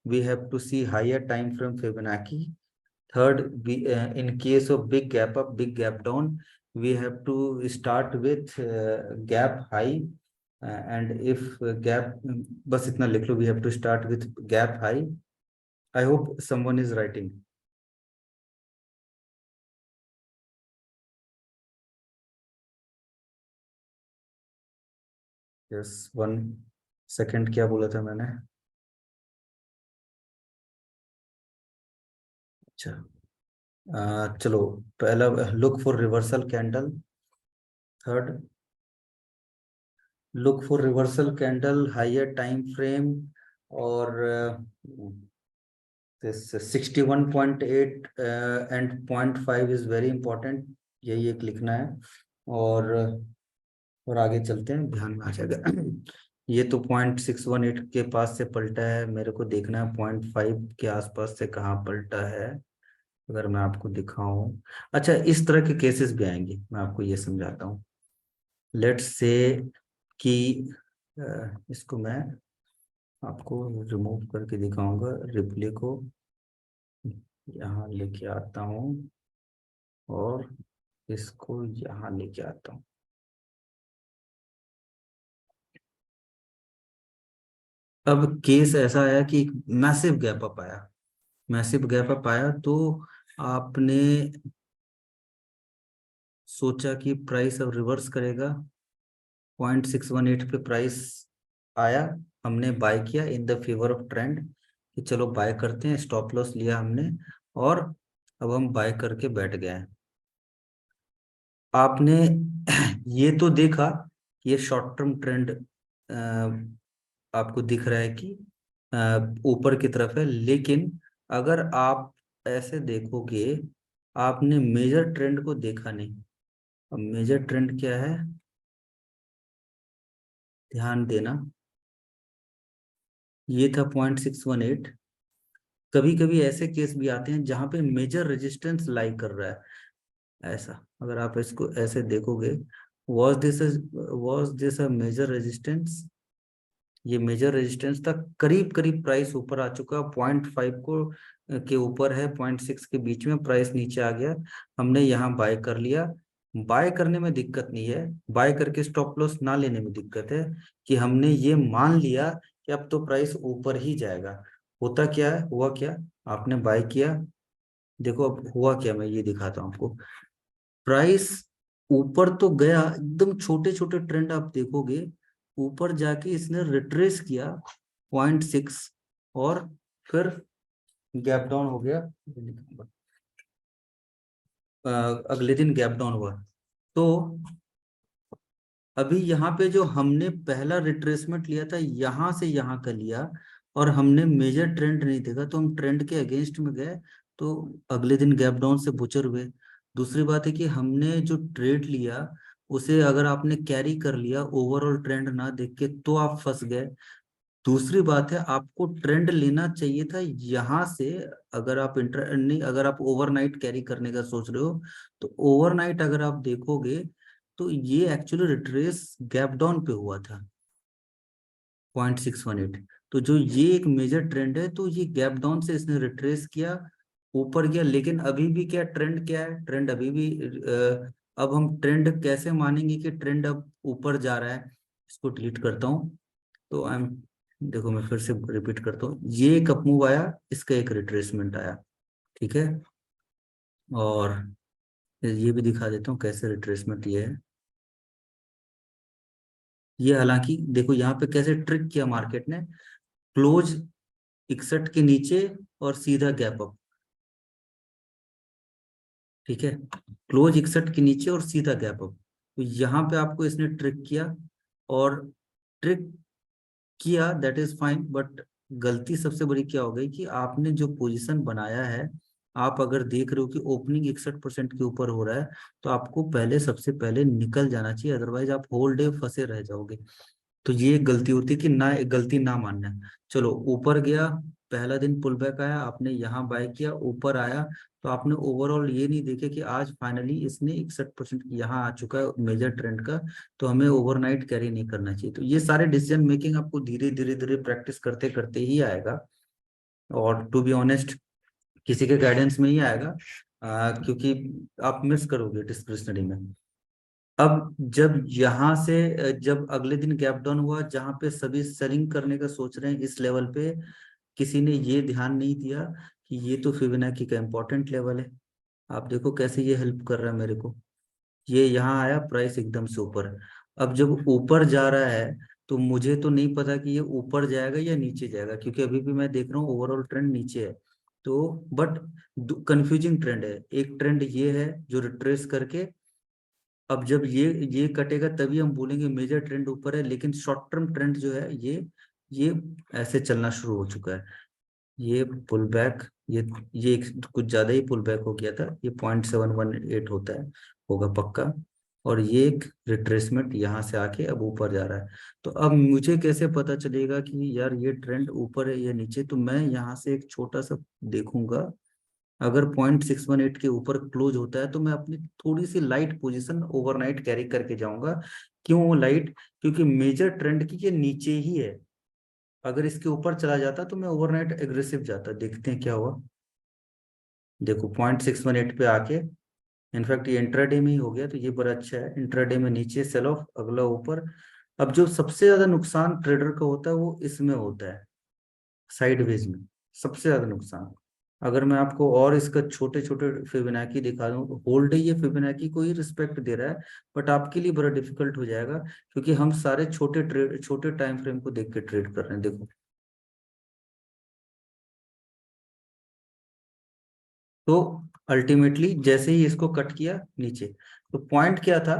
We have to see higher time frame Fibonacci. Third, in case of big gap up, big gap down, we have to start with gap high. And if gap, बस इतना लिख लो, we have to start with gap high. I hope someone is writing. Yes, 1 second, क्या बोला था मैंने? अच्छा, चलो, पहला look for reversal candle. Third, look for reversal candle, higher time frame, और this 61.8 and 0.5 is very important, यही एक लिखना है। और आगे चलते हैं, ध्यान में आ जाएगा। ये तो 0.618 के पास से पलटा है, मेरे को देखना है 0.5 के आसपास से कहाँ पलटा है, अगर मैं आपको दिखाऊं। अच्छा, इस तरह के केसेस भी आएंगे, मैं आपको ये समझाता हूँ। लेट्स से कि इसको मैं आपको रिमूव करके दिखाऊंगा, रिप्ले को यहाँ लेके आता हूँ और इसको यहाँ लेके आता हूँ। अब केस ऐसा आया कि मैसिव गैप अप आया, मैसिव गैप अप आया, तो आपने सोचा कि प्राइस अब रिवर्स करेगा। 0.618 पे प्राइस आया, हमने बाय किया in the favour of trend कि चलो बाय करते हैं, स्टॉप लॉस लिया हमने, और अब हम बाय करके बैठ गए हैं। आपने ये तो देखा कि ये शॉर्ट टर्म ट्रेंड आपको दिख रहा है कि ऊपर की तरफ है, लेकिन अगर आप ऐसे देखोगे, आपने मेजर ट्रेंड को देखा नहीं। अब मेजर ट्रेंड क्या है, ध्यान देना, ये था 0.618। कभी कभी ऐसे केस भी आते हैं जहां पे मेजर रेजिस्टेंस लाई कर रहा है, ऐसा अगर आप इसको ऐसे देखोगे, was this a major resistance? ये मेजर रेजिस्टेंस था, करीब करीब प्राइस ऊपर आ चुका, 0.5 को के ऊपर है, 0.6 के बीच में प्राइस नीचे आ गया, हमने यहाँ बाय कर लिया। बाय करने में दिक्कत नहीं है, बाय करके स्टॉप लॉस ना लेने में दिक्कत है कि हमने ये मान लिया कि अब तो प्राइस ऊपर ही जाएगा। होता क्या है, हुआ क्या, आपने बाय किया, देखो अब हुआ क्या, मैं ये दिखाता हूँ आपको। प्राइस ऊपर तो गया, एकदम छोटे छोटे ट्रेंड आप देखोगे, ऊपर जाके इसने रिट्रेस किया 0.6, और फिर गैप डाउन हो गया। अगले दिन गैप डाउन हुआ। तो अभी यहाँ पे जो हमने पहला रिट्रेसमेंट लिया था, यहाँ से यहाँ का लिया, और हमने मेजर ट्रेंड नहीं देखा, तो हम ट्रेंड के अगेंस्ट में गए, तो अगले दिन गैप डाउन से बुचर हुए। दूसरी बात है कि हमने जो ट्रेड लिया, उसे अगर आपने कैरी कर लिया ओवरऑल ट्रेंड ना देख के, तो आप फंस गए। दूसरी बात है, आपको ट्रेंड लेना चाहिए था यहाँ से, अगर आप इंटर नहीं, अगर आप ओवरनाइट कैरी करने का सोच रहे हो, तो ओवरनाइट अगर आप देखोगे तो ये एक्चुअली रिट्रेस गैप डाउन पे हुआ था 0.618। तो जो ये एक मेजर ट्रेंड है, तो ये गैप डाउन से इसने रिट्रेस किया, ऊपर गया, लेकिन अभी भी क्या ट्रेंड, क्या है ट्रेंड अभी भी अब हम ट्रेंड कैसे मानेंगे कि ट्रेंड अब ऊपर जा रहा है? इसको डिलीट करता हूँ। तो आई एम, देखो मैं फिर से रिपीट करता हूँ, ये एक अप मूव आया, इसका एक रिट्रेसमेंट आया, ठीक है, और ये भी दिखा देता हूँ कैसे रिट्रेसमेंट ये है। ये हालांकि देखो यहाँ पे कैसे ट्रिक किया मार्केट ने, क्लोज 61 के नीचे और सीधा गैप अप, ठीक है, क्लोज 61 के नीचे और सीधा गैप अप, तो यहाँ पे आपको इसने ट्रिक किया, और ट्रिक किया, दैट इज फाइन, बट गलती सबसे बड़ी क्या हो गई कि आपने जो पोजीशन बनाया है, आप अगर देख रहे हो कि ओपनिंग 61% के ऊपर हो रहा है, तो आपको पहले सबसे पहले निकल जाना चाहिए, अदरवाइज आप होल डे फंसे रह जाओगे। तो ये एक गलती होती है कि ना, एक गलती ना मानना है। चलो ऊपर गया, पहला दिन पुल बैक आया, आपने यहाँ बाय किया, ऊपर आया, तो आपने ओवरऑल ये नहीं देखे कि आज फाइनली इसने 61% यहाँ आ चुका है मेजर ट्रेंड का, तो हमें ओवरनाइट कैरी नहीं करना चाहिए। तो ये सारे डिसीजन मेकिंग आपको धीरे धीरे धीरे प्रैक्टिस करते करते ही आएगा, और टू बी ऑनेस्ट किसी के गाइडेंस में ही आएगा, क्योंकि आप मिस करोगे डिस्क्रिशनरी में। अब जब यहाँ से जब अगले दिन गैप डाउन हुआ, जहां पे सभी सेलिंग करने का सोच रहे हैं इस लेवल पे, किसी ने ये ध्यान नहीं दिया कि ये तो फिबोनाची का इम्पोर्टेंट लेवल है। आप देखो कैसे ये हेल्प कर रहा है मेरे को। ये यहाँ आया, प्राइस एकदम से ऊपर। अब जब ऊपर जा रहा है, तो मुझे तो नहीं पता कि ये ऊपर जाएगा या नीचे जाएगा, क्योंकि अभी भी मैं देख रहा हूँ ओवरऑल ट्रेंड नीचे है। तो बट कंफ्यूजिंग ट्रेंड है। एक ट्रेंड ये है जो रिट्रेस करके, अब जब ये कटेगा तभी हम बोलेंगे मेजर ट्रेंड ऊपर है, लेकिन शॉर्ट टर्म ट्रेंड जो है ये ऐसे चलना शुरू हो चुका है। ये पुल बैक, ये कुछ ज्यादा ही पुल बैक हो गया था, ये 0.718 होता है, होगा पक्का। और ये एक रिट्रेसमेंट यहाँ से आके अब ऊपर जा रहा है। तो अब मुझे कैसे पता चलेगा कि यार ये ट्रेंड ऊपर है या नीचे? तो मैं यहाँ से एक छोटा सा देखूंगा, अगर 0.618 के ऊपर क्लोज होता है तो मैं अपनी थोड़ी सी लाइट पोजीशन ओवरनाइट कैरी करके जाऊंगा। क्यों लाइट? क्योंकि मेजर ट्रेंड की ये नीचे ही है, अगर इसके ऊपर चला जाता तो मैं ओवरनाइट एग्रेसिव जाता। देखते हैं क्या हुआ। देखो 0.618 पे आके, इनफैक्ट ये इंट्राडे में ही हो गया, तो ये बड़ा अच्छा है। इंट्राडे में नीचे सेल ऑफ, अगला ऊपर। अब जो सबसे ज्यादा नुकसान ट्रेडर का होता है वो इसमें होता है, साइडवेज में सबसे ज्यादा नुकसान। अगर मैं आपको और इसका छोटे छोटे फिबोनाची दिखा दूं, तो होल डे ये फिबोनाची को ही रिस्पेक्ट दे रहा है, बट आपके लिए बड़ा डिफिकल्ट हो जाएगा, क्योंकि हम सारे छोटे टाइम फ्रेम को देख के ट्रेड कर रहे हैं। देखो, तो अल्टीमेटली जैसे ही इसको कट किया नीचे, तो पॉइंट क्या था?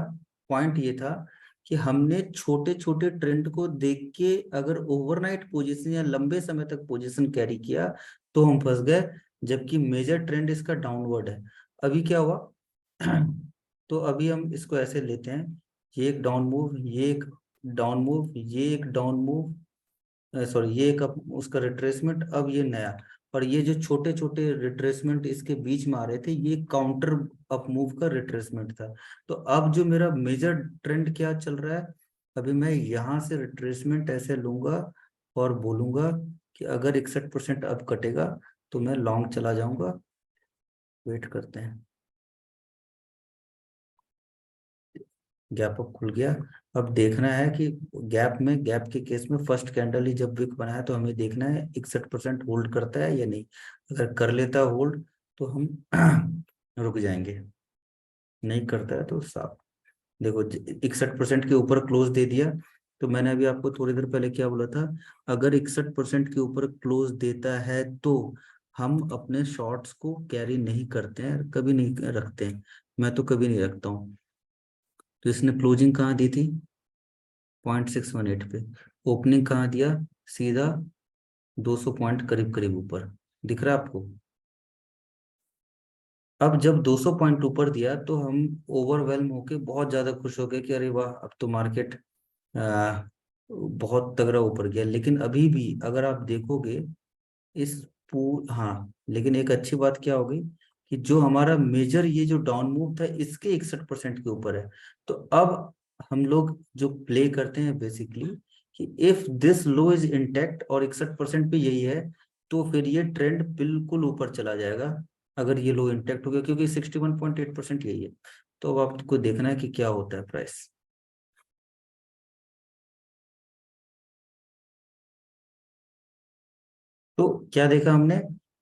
पॉइंट ये था कि हमने छोटे छोटे ट्रेंड को देख के अगर ओवरनाइट पोजीशन या लंबे समय तक पोजीशन कैरी किया तो हम फंस गए, जबकि मेजर ट्रेंड इसका डाउनवर्ड है। अभी क्या हुआ? तो अभी हम इसको ऐसे लेते हैं, ये एक डाउन मूव, ये एक डाउन मूव, ये एक डाउन मूव, सॉरी ये एक उसका रिट्रेसमेंट, अब ये नया। और ये जो छोटे छोटे रिट्रेसमेंट इसके बीच में आ रहे थे, ये काउंटर अप मूव का रिट्रेसमेंट था। तो अब जो मेरा मेजर ट्रेंड क्या चल रहा है, अभी मैं यहाँ से रिट्रेसमेंट ऐसे लूंगा और बोलूंगा कि अगर 61% अब कटेगा तो मैं लॉन्ग चला जाऊंगा। वेट करते हैं, गैप अप खुल गया। अब देखना है कि गैप के केस में फर्स्ट कैंडल ही जब विक बनाया, तो हमें देखना है 61% होल्ड करता है या नहीं। अगर कर लेता होल्ड तो हम रुक जाएंगे, नहीं करता है तो साफ। देखो 61% के ऊपर क्लोज दे दिया, तो मैंने अभी आपको थोड़ी देर पहले क्या बोला था, अगर 61% के ऊपर क्लोज देता है तो हम अपने शॉर्ट्स को कैरी नहीं करते हैं, कभी नहीं रखते हैं। मैं तो कभी नहीं रखता हूँ। तो इसने क्लोजिंग कहाँ दी थी? 0.618 पे। ओपनिंग कहाँ दिया? सीधा 200 पॉइंट करीब करीब ऊपर। दिख रहा है आपको? अब जब 200 पॉइंट ऊपर दिया तो हम ओवरवेलम होके बहुत ज्यादा खुश हो गए कि अरे वाह, अब तो मार्केट बहुत तगड़ा ऊपर गया। लेकिन अभी भी अगर आप देखोगे इस हाँ, लेकिन एक अच्छी बात क्या हो गई कि जो हमारा मेजर ये जो डाउन मूव था इसके 61% के ऊपर है। तो अब हम लोग जो प्ले करते हैं बेसिकली कि if this low is intact और 61% पे यही है, तो फिर ये ट्रेंड बिल्कुल ऊपर चला जाएगा, अगर ये लो इंटैक्ट हो गया, क्योंकि 61.8% यही है। तो अब आपको देखना है कि क्या होता है प्राइस। तो क्या देखा हमने?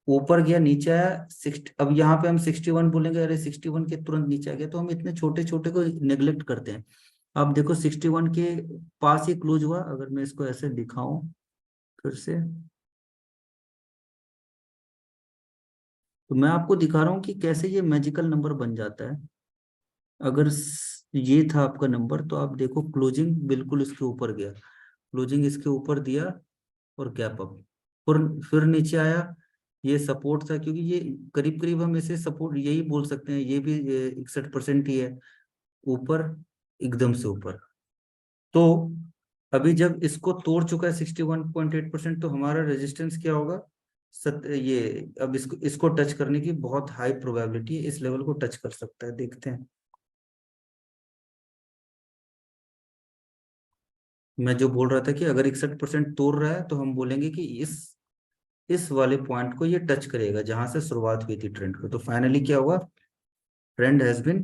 ऊपर गया, नीचे आया 60, अब यहाँ पे हम 61 बोलेंगे, अरे 61 के तुरंत नीचे आ गया, तो हम इतने छोटे छोटे को नेग्लेक्ट करते हैं। अब देखो 61 के पास ही क्लोज हुआ, अगर मैं इसको ऐसे दिखाऊं फिर से, तो मैं आपको दिखा रहा हूँ कि कैसे ये मैजिकल नंबर बन जाता है। अगर ये था आपका नंबर, तो आप देखो क्लोजिंग बिल्कुल इसके ऊपर गया, क्लोजिंग इसके ऊपर दिया और गैप अप, फिर नीचे आया, ये सपोर्ट था, क्योंकि ये करीब करीब हम इसे सपोर्ट यही बोल सकते हैं, ये भी 61% ही है, ऊपर, एकदम से ऊपर। तो अभी जब इसको तोड़ चुका है 61.8%, तो हमारा रेजिस्टेंस क्या होगा, ये अब इसको टच करने की बहुत हाई प्रोबेबिलिटी है, इस लेवल को टच कर सकता है, देखते हैं। मैं जो बोल रहा था कि अगर 61% तोड़ रहा है तो हम बोलेंगे कि इस वाले पॉइंट को ये टच करेगा जहां से शुरुआत हुई थी ट्रेंड को, तो फाइनली क्या हुआ, ट्रेंड हैज बिन,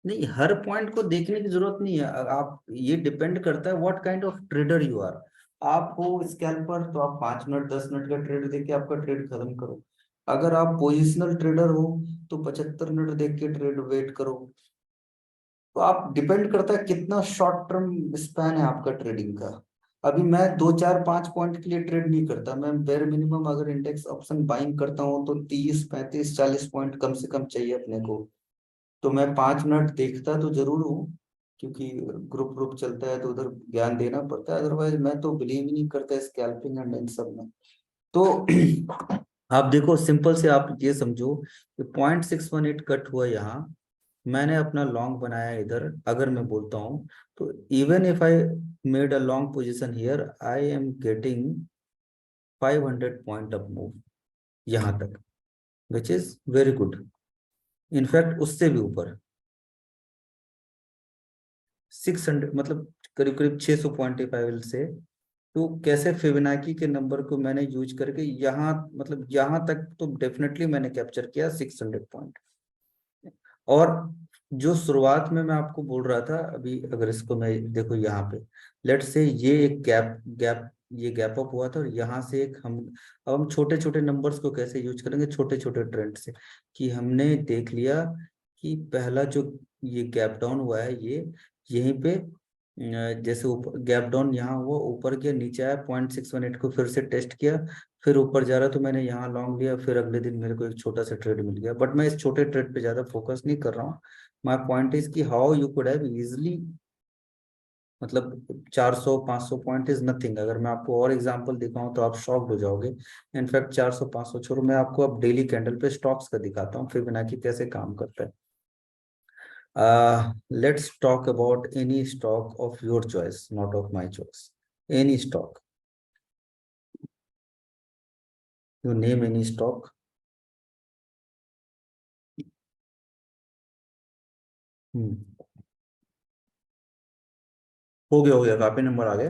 नहीं, हर पॉइंट को देखने की जरूरत नहीं है, आप, ये डिपेंड करता है what kind of trader you are. आप हो स्कैल्पर तो आप 5 मिनट 10 मिनट का ट्रेड देख के आपका ट्रेड खत्म करो, अगर आप पोजिशनल ट्रेडर हो तो 75 मिनट देख के ट्रेड वेट करो। तो आप, डिपेंड करता है कितना शॉर्ट टर्म स्पैन है आपका ट्रेडिंग का। अभी मैं 2 4 5 पॉइंट के लिए ट्रेड नहीं करता, मैं बेर मिनिमम अगर इंडेक्स ऑप्शन बाइंग करता हूँ तो 30 35 40 पॉइंट कम से कम चाहिए अपने को। तो मैं 5 मिनट देखता तो जरूर हूँ, क्योंकि ग्रुप ग्रुप चलता है तो उधर ज्ञान देना पड़ता है, अदरवाइज मैं तो बिलीव ही नहीं करता स्कैल्पिंग एंड इन सब में। तो आप देखो, सिंपल से आप ये समझो कि 0.618 कट हुआ यहाँ, मैंने अपना लॉन्ग बनाया इधर, अगर मैं बोलता हूँ तो even if I made a long position here, I am getting 500 point up move यहाँ तक, which is very good, in fact उससे भी ऊपर 600, मतलब करीब करीब 600 पॉइंट से। तो कैसे फिबोनाची के नंबर को मैंने यूज करके यहाँ, मतलब यहाँ तक तो डेफिनेटली मैंने कैप्चर किया 600 पॉइंट। और जो शुरुआत में मैं आपको बोल रहा था, अभी अगर इसको मैं देखो यहाँ पे, लेट से ये एक गैप गैप ये गैप अप हुआ था, और यहाँ से एक हम, अब हम छोटे छोटे नंबर्स को कैसे यूज करेंगे, छोटे छोटे ट्रेंड से, कि हमने देख लिया कि पहला जो ये गैप डाउन हुआ है, ये यहीं पे जैसे ऊपर गैप डाउन यहाँ हुआ, ऊपर गया, नीचे आया, 0.618 को फिर से टेस्ट किया, फिर ऊपर जा रहा, तो मैंने यहाँ लॉन्ग लिया, फिर अगले दिन मेरे को एक छोटा सा ट्रेड मिल गया, बट मैं इस छोटे ट्रेड पे ज्यादा फोकस नहीं कर रहा हूँ। माय पॉइंट इज कि how you could have easily, मतलब 400 500 पॉइंट इज नथिंग, अगर मैं आपको और एग्जांपल दिखाऊं तो आप शॉक्ड हो जाओगे। इनफैक्ट 400 500 छोड़ो, मैं आपको अब डेली कैंडल पे स्टॉक्स का दिखाता हूँ फिबोनाची कैसे काम करता है। Let's talk about any stock of your choice, not of my choice. Any stock. You name any stock. हो गया, काफी नंबर आ गए।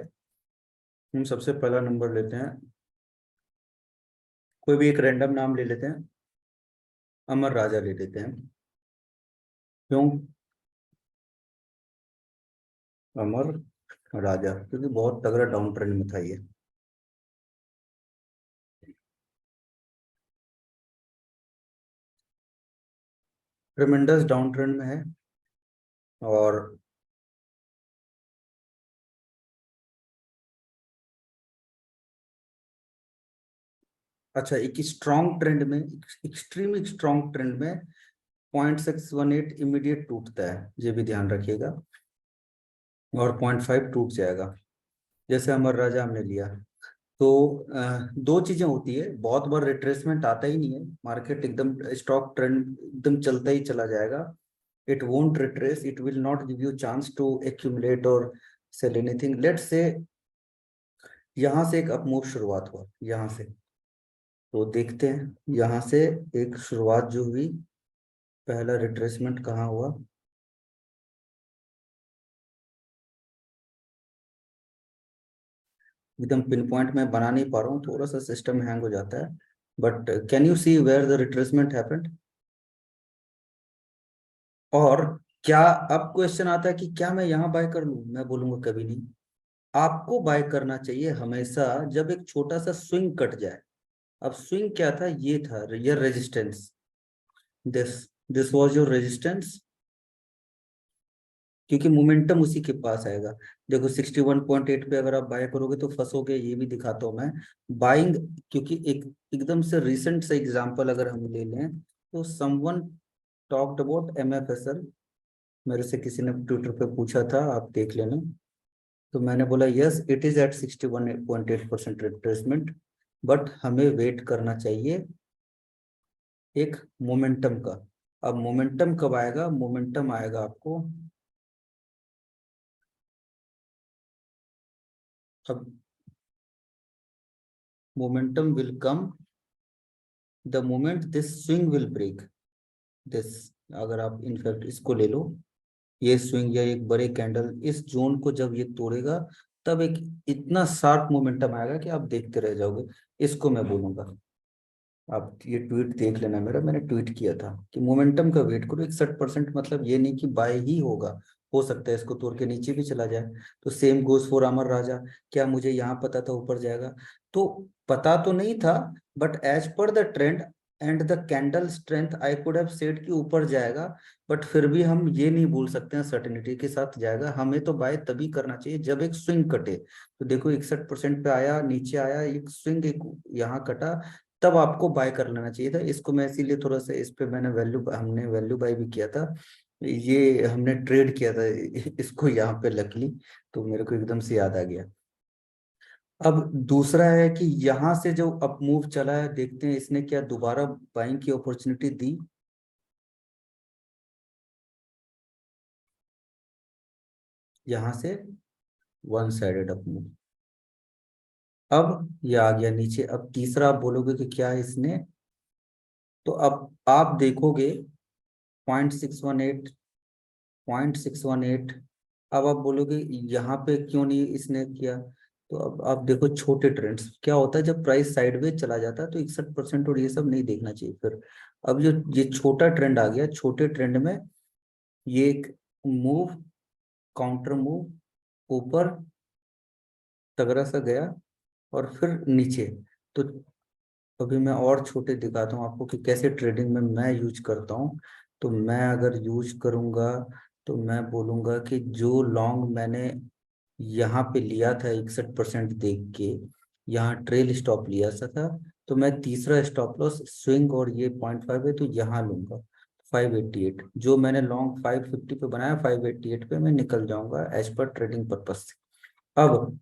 हम सबसे पहला नंबर लेते हैं, कोई भी एक रैंडम नाम ले लेते हैं, अमर राजा ले लेते हैं। क्यों अमर राजा? क्योंकि बहुत तगड़ा डाउन ट्रेंड में था ये। ट्रेमेंडस डाउन ट्रेंड में है। और अच्छा, एक स्ट्रॉन्ग ट्रेंड में, एक्सट्रीम स्ट्रॉन्ग ट्रेंड में 0.618 इमीडिएट टूटता है, ये भी ध्यान रखिएगा, और 0.5 टूट जाएगा, जैसे अमर राजा हमने लिया। तो दो चीजें होती है, बहुत बार रिट्रेसमेंट आता ही नहीं है, मार्केट एकदम स्टॉक ट्रेंड एकदम चलता ही चला जाएगा, it won't retrace, it will not give you chance to accumulate और सेल एनीथिंग। लेट्स से यहाँ से एक अपमूव शुरुआत हुआ यहाँ से, तो देखते हैं यहाँ से एक शुरुआत जो हुई, पहला रिट्रेसमेंट कहाँ हुआ, एकदम पिन पॉइंट में बना नहीं पा रहा हूँ, थोड़ा सा सिस्टम हैंग हो जाता है, but can you see where the retracement happened? और क्या, अब क्वेश्चन आता है कि क्या मैं यहाँ बाय कर लूं? मैं बोलूंगा कभी नहीं। आपको बाय करना चाहिए हमेशा जब एक छोटा सा स्विंग कट जाए। अब स्विंग क्या था, ये था ये resistance, this this was your resistance, क्योंकि मोमेंटम उसी के पास आएगा। देखो 61.8 पे अगर आप बाय करोगे तो फंसोगे, ये भी दिखाता हूँ मैं। बाइंग, क्योंकि एक एकदम से रिसेंट से एग्जांपल अगर हम ले लें, तो समवन टॉक्ड अबाउट एमएफएसएल, मेरे से किसी ने ट्विटर पे पूछा था, आप देख लेना। तो मैंने बोला yes it is at 61.8% retracement, but हमें वेट करना चाहिए एक मोमेंटम का। अब मोमेंटम कब आएगा? मोमेंटम आएगा आपको, अब momentum will come the moment this swing will break this. अगर आप इनफैक्ट इसको ले लो, ये स्विंग या एक बड़े कैंडल इस जोन को जब ये तोड़ेगा, तब एक इतना शार्प मोमेंटम आएगा कि आप देखते रह जाओगे। इसको मैं बोलूंगा, आप ये ट्वीट देख लेना मेरा, मैंने ट्वीट किया था कि मोमेंटम का वेट करो 61%, मतलब ये नहीं कि बाय ही होगा, हो सकता है इसको तोड़ के नीचे भी चला जाए। तो सेम गोज फॉर अमर राजा। क्या मुझे यहाँ पता था ऊपर जाएगा? तो पता तो नहीं था, but as per the trend and the candle strength I could have said कि ऊपर जाएगा। बट फिर भी हम ये नहीं बोल सकते हैं सर्टेनिटी के साथ जाएगा, हमें तो बाय तभी करना चाहिए जब एक स्विंग कटे। तो देखो 61% पे आया, नीचे आया, एक स्विंग एक यहाँ कटा, तब आपको बाय कर लेना चाहिए था इसको। मैं इसीलिए थोड़ा सा इस पे मैंने हमने वैल्यू बाय भी किया था, ये हमने ट्रेड किया था इसको यहाँ पे लकली, तो मेरे को एकदम से याद आ गया। अब दूसरा है कि यहाँ से जो अप मूव चला है, देखते हैं इसने क्या दोबारा बाइंग की अपॉर्चुनिटी दी। यहाँ से वन साइडेड अप मूव, अब ये आ गया नीचे। अब तीसरा आप बोलोगे कि क्या है इसने, तो अब आप देखोगे 0.618, 0.618। अब आप बोलोगे यहाँ पे क्यों नहीं इसने किया, तो अब आप देखो छोटे ट्रेंड्स क्या होता है, जब प्राइस साइडवेज चला जाता है तो 61% और ये सब नहीं देखना चाहिए फिर। अब जो ये छोटा ट्रेंड आ गया, छोटे ट्रेंड में ये एक मूव, काउंटर मूव ऊपर तगड़ा सा गया और फिर नीचे। तो अभी मैं और छोटे दिखाता हूँ आपको कि कैसे ट्रेडिंग में मैं यूज करता हूँ। तो मैं अगर यूज करूंगा तो मैं बोलूंगा कि जो लॉन्ग मैंने यहाँ पे लिया था 61% देख के, यहाँ ट्रेल स्टॉप लिया सा था, तो मैं तीसरा स्टॉप लॉस स्विंग और ये 0.5 है तो यहाँ लूंगा 588। जो मैंने लॉन्ग 550 पे बनाया, 588 पे मैं निकल जाऊंगा एज पर ट्रेडिंग पर्पज से। अब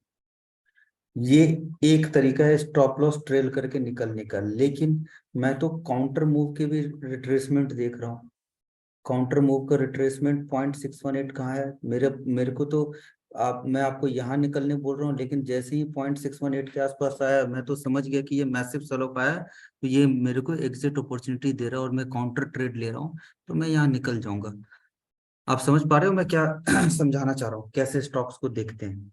ये एक तरीका है स्टॉप लॉस ट्रेल करके निकलने का, लेकिन मैं तो काउंटर मूव के भी रिट्रेसमेंट देख रहा हूँ। काउंटर मूव का रिट्रेसमेंट 0.618 कहाँ है मेरे मेरे को तो, आप मैं आपको यहाँ निकलने बोल रहा हूँ, लेकिन जैसे ही 0.618 के आसपास आया मैं तो समझ गया कि ये मैसिव सेल ऑफ आया, तो ये मेरे को एग्जिट अपॉर्चुनिटी दे रहा है और मैं काउंटर ट्रेड ले रहा हूँ, तो मैं यहाँ निकल जाऊंगा। आप समझ पा रहे हो मैं क्या समझाना चाह रहा हूँ, कैसे स्टॉक्स को देखते हैं?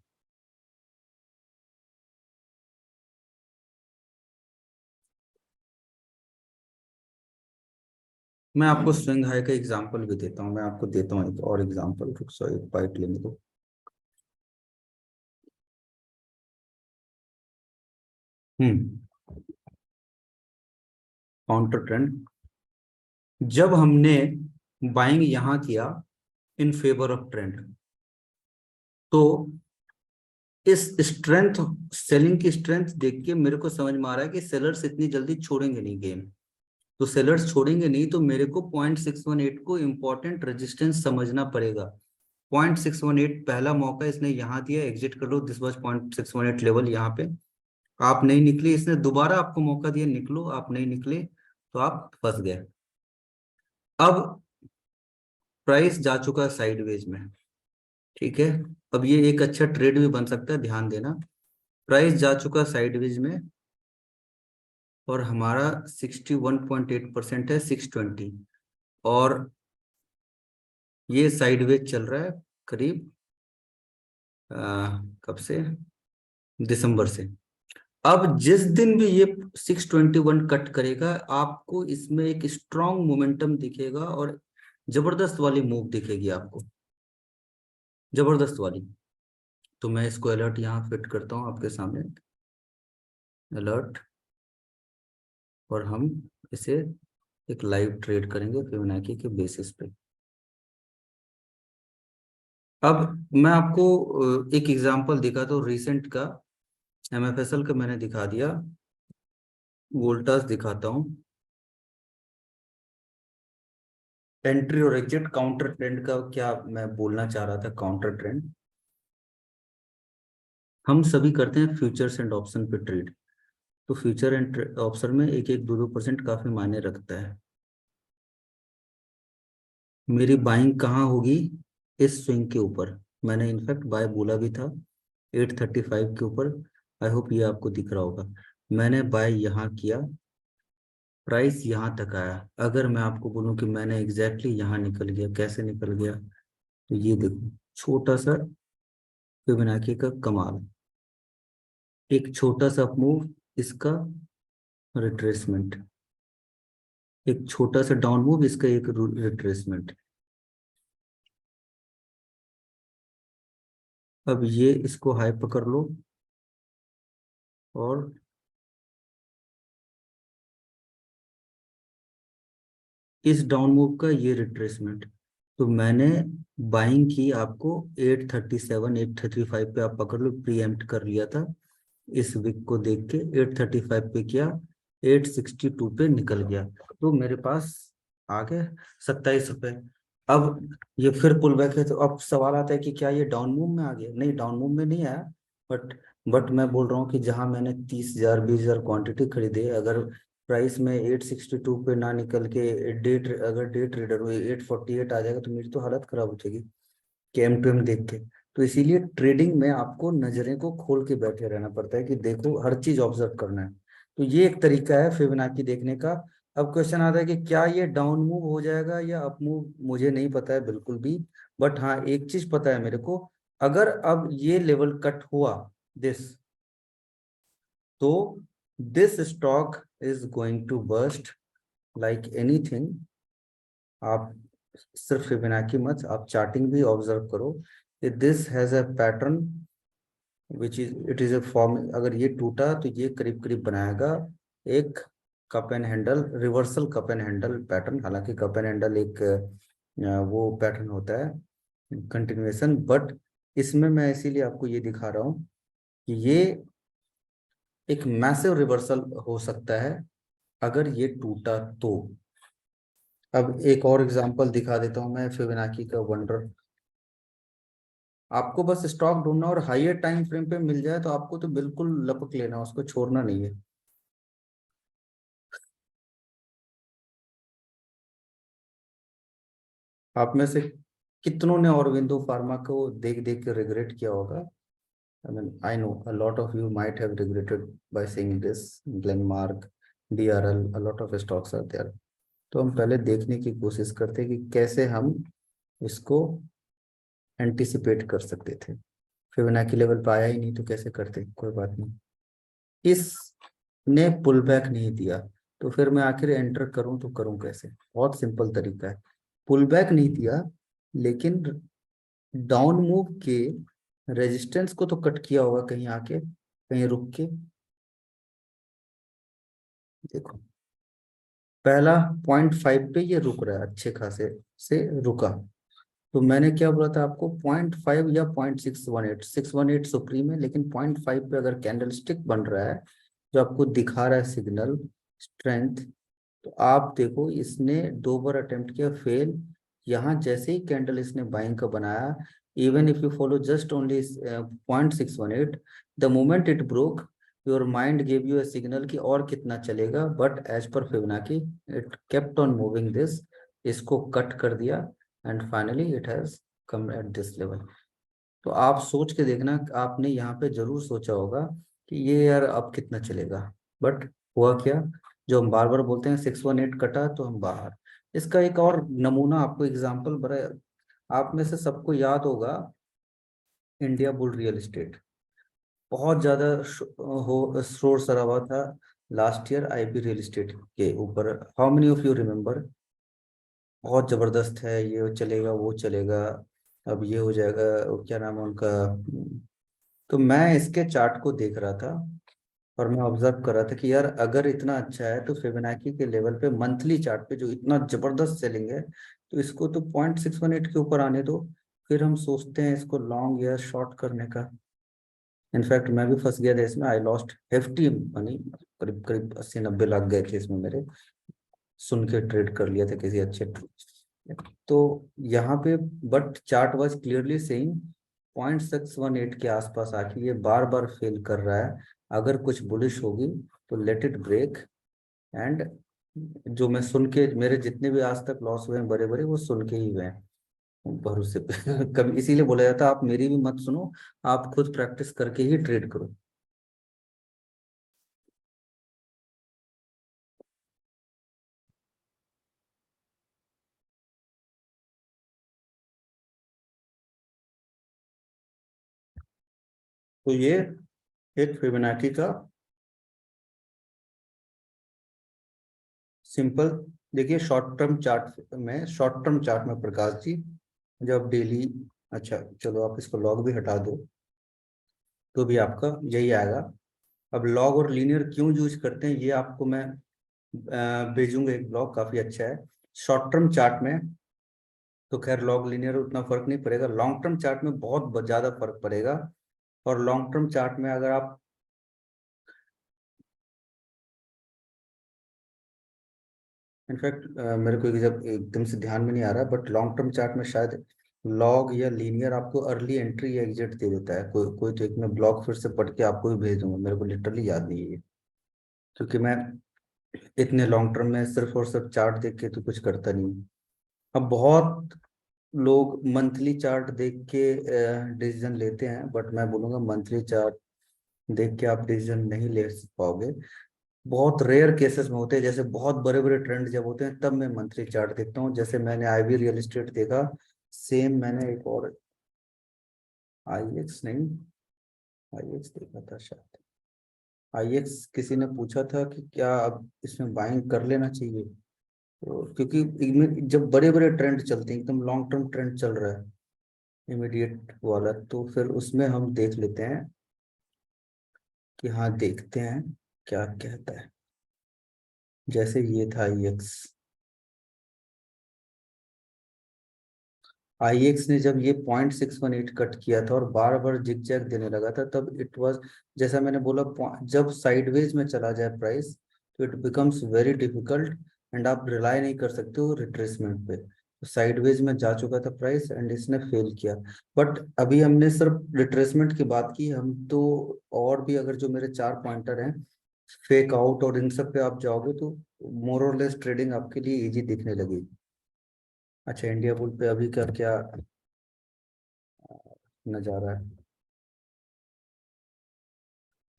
मैं आपको स्विंग हाई का एग्जांपल भी देता हूँ, मैं आपको देता हूँ एक और एग्जांपल, रुक सो एक बाइट लेने दो। हम्म, काउंटर ट्रेंड, जब हमने बाइंग यहाँ किया इन फेवर ऑफ ट्रेंड, तो इस स्ट्रेंथ, सेलिंग की स्ट्रेंथ देख के मेरे को समझ में आ रहा है कि सेलर्स इतनी जल्दी छोड़ेंगे नहीं गेम। तो सेलर्स छोड़ेंगे नहीं तो मेरे को 0.618 को इंपॉर्टेंट रेजिस्टेंस समझना पड़ेगा। 0.618 पहला मौका इसने यहाँ दिया, एग्जिट कर लो, दिस वाज 0.618 लेवल यहाँ पे। आप नहीं निकले, इसने दोबारा आपको मौका दिया निकलो, आप नहीं निकले तो आप फंस गए। अब प्राइस जा चुका है साइडवेज में, ठीक है। अब ये एक अच्छा ट्रेड भी बन सकता है, ध्यान देना। प्राइस जा चुका है साइडवेज में और हमारा 61.8% है 620, और ये साइडवेज चल रहा है करीब कब से, दिसंबर से। अब जिस दिन भी ये 621 कट करेगा, आपको इसमें एक स्ट्रॉन्ग मोमेंटम दिखेगा और जबरदस्त वाली मूव दिखेगी आपको, जबरदस्त वाली। तो मैं इसको अलर्ट यहाँ फिट करता हूँ आपके सामने, अलर्ट, और हम इसे एक लाइव ट्रेड करेंगे फिबोनाची के बेसिस पे। अब मैं आपको एक एग्जांपल दिखाता हूँ रिसेंट का, एमएफएसएल का मैंने दिखा दिया, वोल्टास दिखाता हूँ। एंट्री और एग्जिट काउंटर ट्रेंड का क्या मैं बोलना चाह रहा था, काउंटर ट्रेंड हम सभी करते हैं फ्यूचर्स एंड ऑप्शन पे ट्रेड। तो फ्यूचर एंड ऑप्शन में एक एक 2-2% काफी मायने रखता है। मेरी बाइंग कहाँ होगी? इस स्विंग के ऊपर। मैंने इनफैक्ट बाय बोला भी था 835 के ऊपर। आई होप ये आपको दिख रहा होगा। मैंने बाय यहाँ किया, प्राइस यहाँ तक आया। अगर मैं आपको बोलूं कि मैंने एग्जैक्टली यहाँ निकल गया, कैसे निकल गया, तो ये देखो छोटा सा फिबोनाची का कमाल, एक छोटा सा मूव, इसका रिट्रेसमेंट, एक छोटा सा डाउन मूव, इसका एक रिट्रेसमेंट। अब ये इसको हाई पकड़ लो और इस डाउन मूव का ये रिट्रेसमेंट। तो मैंने बाइंग की आपको 837 835 पे, आप पकड़ लो, प्रीएम्प्ट कर लिया था इस विक को देख के। 835 पे किया, 862 पे निकल गया, तो मेरे पास आ गए 27 रुपए। अब ये फिर पुल बैक है, तो अब सवाल आता है कि क्या ये डाउन मूव में आ गया? नहीं, डाउन मूव में नहीं आया। बट बट मैं बोल रहा हूँ कि जहां मैंने 30,000 20,000 क्वांटिटी खरीदे, अगर प्राइस में 862 पे ना निकल के अगर डे ट्रेडर हुए 848 आ जाएगा, तो मेरी तो हालत खराब हो जाएगी कि एम टू एम देख के। तो इसीलिए ट्रेडिंग में आपको नजरें को खोल के बैठे रहना पड़ता है कि देखो, हर चीज ऑब्जर्व करना है। तो ये एक तरीका है फिबोनाची देखने का। अब क्वेश्चन आता है कि क्या ये डाउन मूव हो जाएगा या अप मूव, मुझे नहीं पता है बिल्कुल भी। बट हाँ, एक चीज पता है मेरे को, अगर अब ये लेवल कट हुआ, दिस, तो this stock is going to burst like anything. आप सिर्फ फिबोनाची मत, आप चार्टिंग भी ऑब्जर्व करो। This has a pattern which is, it is a form. अगर ये टूटा तो ये करीब करीब बनाएगा एक cup and handle, reversal cup and handle pattern. हालांकि कप एंड हैंडल एक वो पैटर्न होता है कंटिन्यूएशन, बट इसमें मैं इसीलिए आपको ये दिखा रहा हूँ कि ये एक मैसिव रिवर्सल हो सकता है अगर ये टूटा तो। अब एक और एग्जांपल दिखा देता हूं मैं फिबोनाची का वंडर। आपको बस स्टॉक ढूंढना और हाईयर टाइम फ्रेम पे मिल जाए तो आपको तो बिल्कुल लपक लेना, उसको छोड़ना नहीं है। आप में से कितनों ने औरबिंदो फार्मा को देख देख के रिग्रेट किया होगा? I mean, I know a lot of you might have regretted by seeing this, Glenmark, DRL, a lot of stocks are there. तो हम पहले देखने की कोशिश करते हैं कि कैसे हम इसको एंटिसिपेट कर सकते थे। फिबोनाची लेवल पे आया ही नहीं तो कैसे करते, कोई बात नहीं। इसने पुल बैक नहीं दिया, तो फिर मैं आखिर एंटर करूं तो करूं कैसे? बहुत सिंपल तरीका है। पुल बैक नहीं दिया, लेकिन डाउन मूव के रेजिस्टेंस को तो कट किया होगा कहीं आके, कहीं रुक के। देखो, पहला 0.5 पे ये रुक रहा है, अच्छे खासे से रुका। तो मैंने क्या बोला था आपको, 0.5 या 0.618, 618 सुप्रीम है, लेकिन 0.5 पे अगर कैंडल स्टिक बन रहा है जो आपको दिखा रहा है सिग्नल स्ट्रेंथ, तो आप देखो इसने 2 बार अटेम्प्ट किया, फेल। यहाँ जैसे ही कैंडल इसने बाइंग का बनाया, even if you follow just only 0.618, the moment it broke, your mind give you a signal कि और कितना चलेगा, but as per Fibonacci it kept on moving this, इसको कट कर दिया, and finally it has come at this level. तो आप सोच के देखना, आपने यहाँ पे जरूर सोचा होगा कि ये यार अब कितना चलेगा, बट हुआ क्या? जो हम बार बार बोलते हैं 618 कटा तो हम बाहर। इसका एक और नमूना आपको एग्जांपल बड़ा, आप में से सबको याद होगा इंडिया बुल रियल एस्टेट। बहुत ज्यादा हो शोर शराबा था last year IB real estate के ऊपर। How many of you remember? बहुत जबरदस्त है, ये चलेगा वो चलेगा, अब ये हो जाएगा, क्या नाम है उनका। तो मैं इसके चार्ट को देख रहा था और मैं ऑब्जर्व कर रहा था कि यार अगर इतना अच्छा है तो फिबोनाची के लेवल पे मंथली चार्ट पे जो इतना जबरदस्त सेलिंग है, तो इसको तो 0.618 के ऊपर आने दो, फिर हम सोचते हैं इसको लॉन्ग या शॉर्ट करने का। इनफैक्ट मैं भी फंस गया था इसमें, आई लॉस्ट हेफ्टी मनी, करीब करीब 80-90 लाख गए थे इसमें मेरे। सुन के ट्रेड कर लिया था किसी अच्छे तो यहाँ पे but chart was clearly saying 0.618 के आसपास आके ये बार बार फेल कर रहा है। अगर कुछ बुलिश होगी तो लेट इट ब्रेक। एंड जो मैं सुन के, मेरे जितने भी आज तक लॉस हुए हैं बड़े बड़े, वो सुन के ही हुए हैं भरोसे पे। कभी इसीलिए बोला जाता है आप मेरी भी मत सुनो, आप खुद प्रैक्टिस करके ही ट्रेड करो। तो ये एक फिबोनाची का सिंपल, देखिए शॉर्ट टर्म चार्ट में प्रकाश जी, जब डेली, अच्छा चलो आप इसको लॉग भी हटा दो तो भी आपका यही आएगा। अब लॉग और लीनियर क्यों यूज करते हैं ये आपको मैं भेजूंगा, एक ब्लॉग काफी अच्छा है। शॉर्ट टर्म चार्ट में तो खैर लॉग लीनियर उतना फर्क नहीं पड़ेगा, लॉन्ग टर्म चार्ट में बहुत ज्यादा फर्क पड़ेगा। और लॉन्ग टर्म चार्ट में अगर आप, इनफैक्ट मेरे को जब एकदम से ध्यान में नहीं आ रहा, बट लॉन्ग टर्म चार्ट में शायद लॉग या लीनियर आपको अर्ली एंट्री या एग्जिट दे देता है। कोई कोई तो एक मैं ब्लॉग फिर से पढ़ के आपको भी भेज दूंगा, मेरे को लिटरली याद नहीं है ये, क्योंकि मैं इतने लॉन्ग टर्म में सिर्फ और सिर्फ चार्ट देख के तो कुछ करता नहीं हूँ। अब बहुत लोग मंथली चार्ट देख के डिसीजन लेते हैं, बट मैं बोलूंगा मंथली चार्ट देख के आप डिसीजन नहीं ले पाओगे। बहुत रेयर केसेस में होते हैं, जैसे बहुत बड़े बड़े ट्रेंड जब होते हैं तब मैं मंथली चार्ट देखता हूँ। जैसे मैंने आईवी रियल एस्टेट देखा, सेम मैंने एक और आईएक्स नहीं, आईएक्स देखा था शायद, आईएक्स किसी ने पूछा था कि क्या अब इसमें बाइंग कर लेना चाहिए, तो क्योंकि जब बड़े बड़े ट्रेंड चलते हैं, एकदम लॉन्ग टर्म ट्रेंड चल रहा है इमीडिएट वाला, तो फिर उसमें हम देख लेते हैं कि हाँ देखते हैं क्या कहता है। जैसे ये था आईएक्स, आईएक्स ने जब ये 0.618 कट किया था और बार बार जिग जैग देने लगा था, तब इट वाज, जैसा मैंने बोला, जब साइडवेज में चला जाए प्राइस तो it becomes very difficult and आप रिलाई नहीं कर सकते हो रिट्रेसमेंट पे। तो साइडवेज में जा चुका था प्राइस एंड इसने फेल किया। बट अभी हमने सिर्फ रिट्रेसमेंट की बात की, हम तो और भी अगर जो मेरे चार पॉइंटर हैं फेक आउट और इन सब पे आप जाओगे तो मोर और लेस ट्रेडिंग आपके लिए इजी दिखने लगेगी। अच्छा इंडिया बुल पे अभी का क्या नजारा है?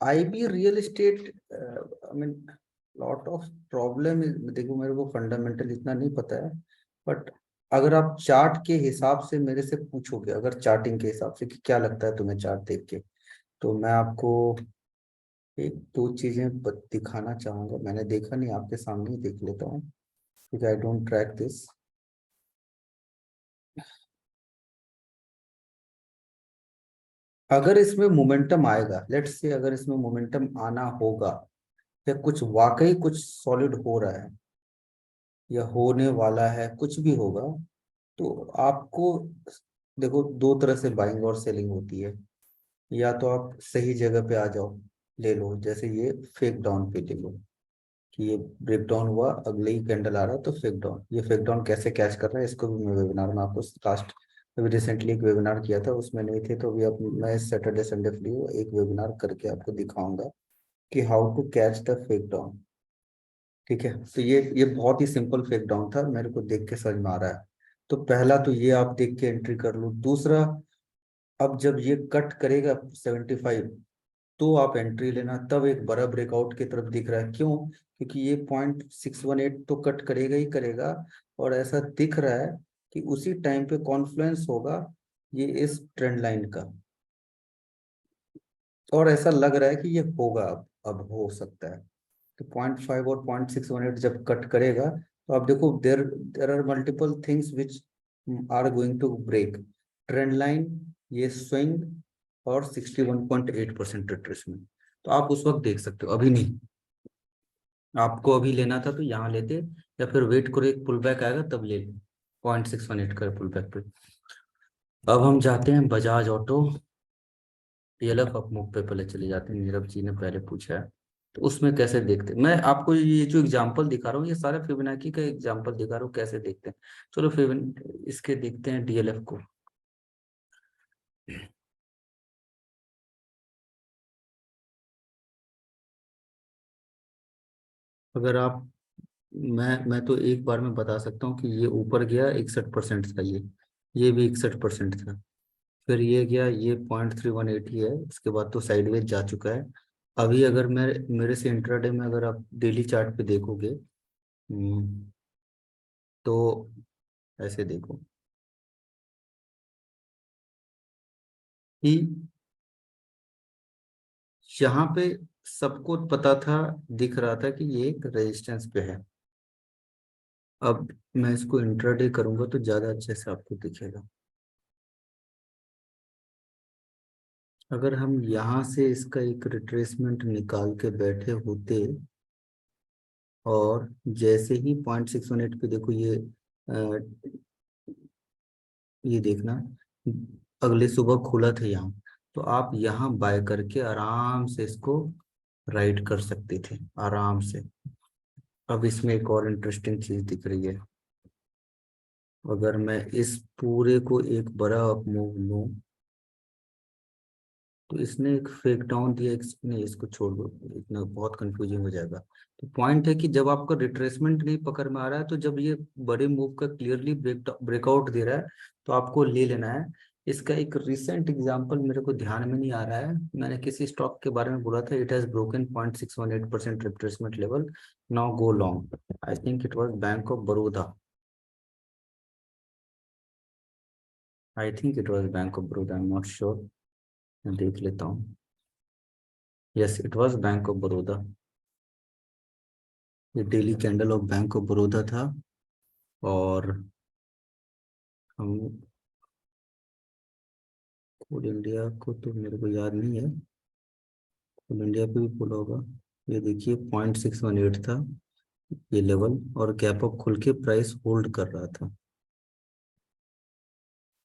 IB real estate, I mean lot of problem, देखो मेरे को फंडामेंटल इतना नहीं पता है, बट अगर आप चार्ट के हिसाब से मेरे से पूछोगे, अगर चार्टिंग के हिसाब से कि क्या लगता है तुम्हें चार्ट देख के, तो मैं आपको एक दो चीजें दिखाना चाहूंगा। मैंने देखा नहीं, आपके सामने ही देख लेता हूँ क्योंकि आई डोंट ट्रैक दिस। अगर इसमें मोमेंटम आएगा, लेट्स से अगर इसमें मोमेंटम आना होगा या कुछ वाकई कुछ सॉलिड हो रहा है या होने वाला है, कुछ भी होगा, तो आपको देखो दो तरह से बाइंग और सेलिंग होती है। या तो आप सही जगह पे आ जाओ, ले लो, जैसे ये फेक डाउन पे ले लो कि ये ब्रेक डाउन हुआ, अगले ही कैंडल आ रहा है तो फेक डाउन। ये फेक डाउन कैसे कैच कर रहा है, इसको भी मैं वेबिनार में आपको लास्ट, अभी रिसेंटली एक वेबिनार किया था उसमें नहीं थे, तो अभी अब मैं सैटरडे संडे फ्री हूँ, एक वेबिनार करके आपको दिखाऊंगा कि how to catch the fake down. ठीक है, तो ये बहुत ही सिंपल फेक डाउन था, मेरे को देख के समझ में आ रहा है। तो पहला तो ये आप देख के एंट्री कर लो। दूसरा, अब जब ये कट करेगा 75, तो आप एंट्री लेना, तब एक बड़ा ब्रेकआउट की तरफ दिख रहा है। क्यों? क्योंकि ये 0.618 तो कट करेगा ही करेगा, और ऐसा दिख रहा है कि उसी टाइम पे कॉन्फ्लुएंस होगा ये इस ट्रेंड लाइन का, और ऐसा लग रहा है कि ये होगा, अब हो सकता है। तो 0.5 और 0.618 जब कट करेगा तो आप देखो, there there are multiple things which are going to break trend line, ये स्विंग, और 61.8% रिट्रेसमेंट। तो आप उस वक्त देख सकते हो, अभी नहीं। आपको अभी लेना था तो यहाँ लेते, या फिर वेट करो एक पुल बैक आएगा तब ले लो 0.618 का पुल बैक पे। अब हम जाते हैं बजाज ऑटो पीएलएफ अपमूव पे, पहले चले जाते हैं, नीरव जी ने पहले पूछा है। तो उसमें कैसे देखते हैं, मैं आपको ये जो एग्जांपल दिखा रहा हूँ ये सारा फिबोनाची का एग्जांपल दिखा रहा हूँ कैसे देखते हैं। चलो फिबन इसके देखते हैं डीएलएफ को। अगर आप, मैं तो एक बार में बता सकता हूँ कि ये ऊपर गया 61% था, ये भी 61% था, फिर ये गया, ये 0.3180 है, इसके बाद तो साइडवेज जा चुका है। अभी अगर मैं, मेरे से इंट्राडे में अगर आप डेली चार्ट पे देखोगे, तो ऐसे देखो कि यहाँ पे सबको पता था, दिख रहा था कि ये एक रेजिस्टेंस पे है। अब मैं इसको इंट्राडे करूंगा तो ज्यादा अच्छे से आपको दिखेगा। अगर हम यहाँ से इसका एक रिट्रेसमेंट निकाल के बैठे होते, और जैसे ही 0.618 पे देखो ये देखना, अगले सुबह खुला था यहाँ, तो आप यहाँ बाय करके आराम से इसको राइड कर सकते थे आराम से। अब इसमें एक और इंटरेस्टिंग चीज दिख रही है, अगर मैं इस पूरे को एक बड़ा मूव लूं, तो इसने एक फेक डाउन दिया, नहीं इसको छोड़ दो, इतना बहुत कंफ्यूजिंग हो जाएगा। तो पॉइंट है कि जब आपका रिट्रेसमेंट नहीं पकड़ में आ रहा है, तो जब ये बड़े मूव का क्लियरली ब्रेकआउट दे रहा है, तो आपको ले लेना है। इसका एक रिसेंट एग्जांपल मेरे को ध्यान में नहीं आ रहा है, मैंने किसी स्टॉक के बारे में बोला था, it has broken 0.618% retracement level, now go long. I think it was Bank of Baroda, I think it was Bank of Baroda, I am not sure, मैं देख लेता हूँ। Yes, it was Bank of Baroda, ये daily candle of Bank of Baroda था। और हम कोल India को तो मेरे को याद नहीं है, कोल इंडिया पे भी बोला होगा। ये देखिए 0.618 था ये लेवल, और गैप अप खुल के प्राइस होल्ड कर रहा था।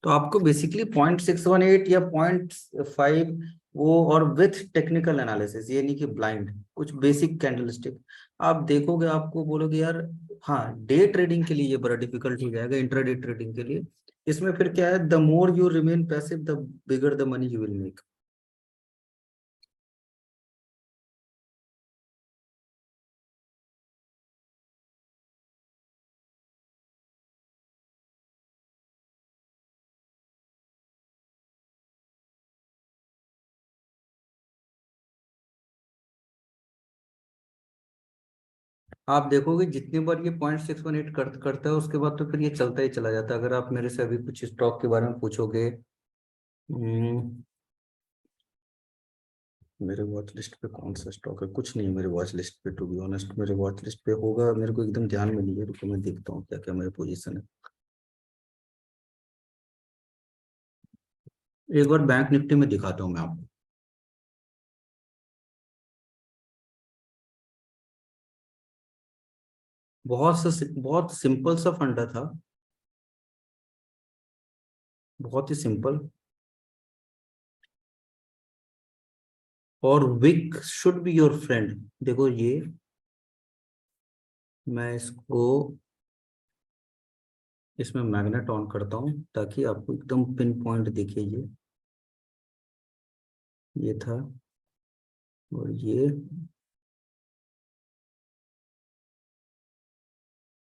तो आपको बेसिकली 0.618 या 0.5, वो और विथ टेक्निकल एनालिसिस, ये नहीं कि ब्लाइंड, कुछ बेसिक कैंडलस्टिक आप देखोगे, आपको बोलोगे यार हाँ, डे ट्रेडिंग के लिए ये बड़ा डिफिकल्ट हो जाएगा, इंट्राडे ट्रेडिंग के लिए। इसमें फिर क्या है, the more you remain passive the bigger the money you will make. आप देखोगे जितनी बार ये 0.618 करता है, उसके बाद तो फिर ये चलता ही चला जाता है। अगर आप मेरे से अभी कुछ स्टॉक के बारे में पूछोगे, हम्म, मेरे वॉच लिस्ट पे कौन सा स्टॉक है, कुछ नहीं है मेरे वॉच लिस्ट पे, टू बी ऑनेस्ट। मेरे वॉच लिस्ट पे होगा, मेरे को एकदम ध्यान में नहीं है, रुको मैं देखता हूँ क्या क्या मेरे पोजीशन है। एक बार बैंक निफ्टी में दिखाता हूँ मैं आपको। बहुत सिंपल सा फंडा था, बहुत ही सिंपल। और wick should be your friend. देखो ये, मैं इसको, इसमें मैग्नेट ऑन करता हूँ ताकि आपको एकदम पिन पॉइंट दिखे। ये था, और ये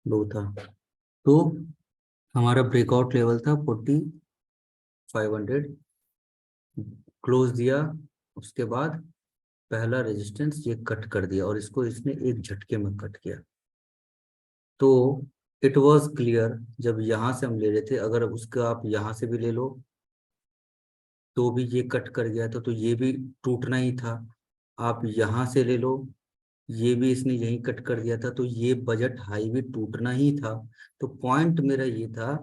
लो था। तो हमारा ब्रेकआउट लेवल था 4500, क्लोज दिया, उसके बाद पहला रेजिस्टेंस ये कट कर दिया, और इसको इसने एक झटके में कट किया। तो इट वाज क्लियर, जब यहाँ से हम ले रहे थे, अगर उसका आप यहाँ से भी ले लो तो भी ये कट कर गया था, तो ये भी टूटना ही था। आप यहाँ से ले लो, ये भी इसने यही कट कर दिया था, तो ये बजट हाई भी टूटना ही था। तो पॉइंट मेरा ये था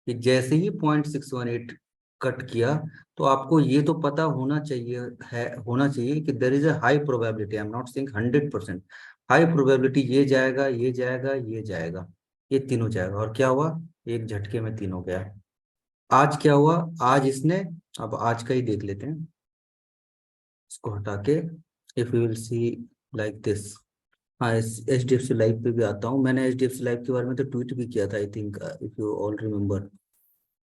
कि जैसे ही 0.618 कट किया, तो आपको ये तो पता होना चाहिए, है होना चाहिए कि there is a high probability, I am not saying 100%, high probability ये जाएगा, ये जाएगा, ये जाएगा, ये तीनों जाएगा। और क्या हुआ, एक झटके में तीनों गया। आज क्या हुआ, आज इसने, अब आज का ही देख लेते हैं, इसको हटा के, if you will see like this. हाँ, H D F C live पे भी आता हूँ। मैंने H D F C live के बारे में तो ट्वीट भी किया था, I think if you all remember,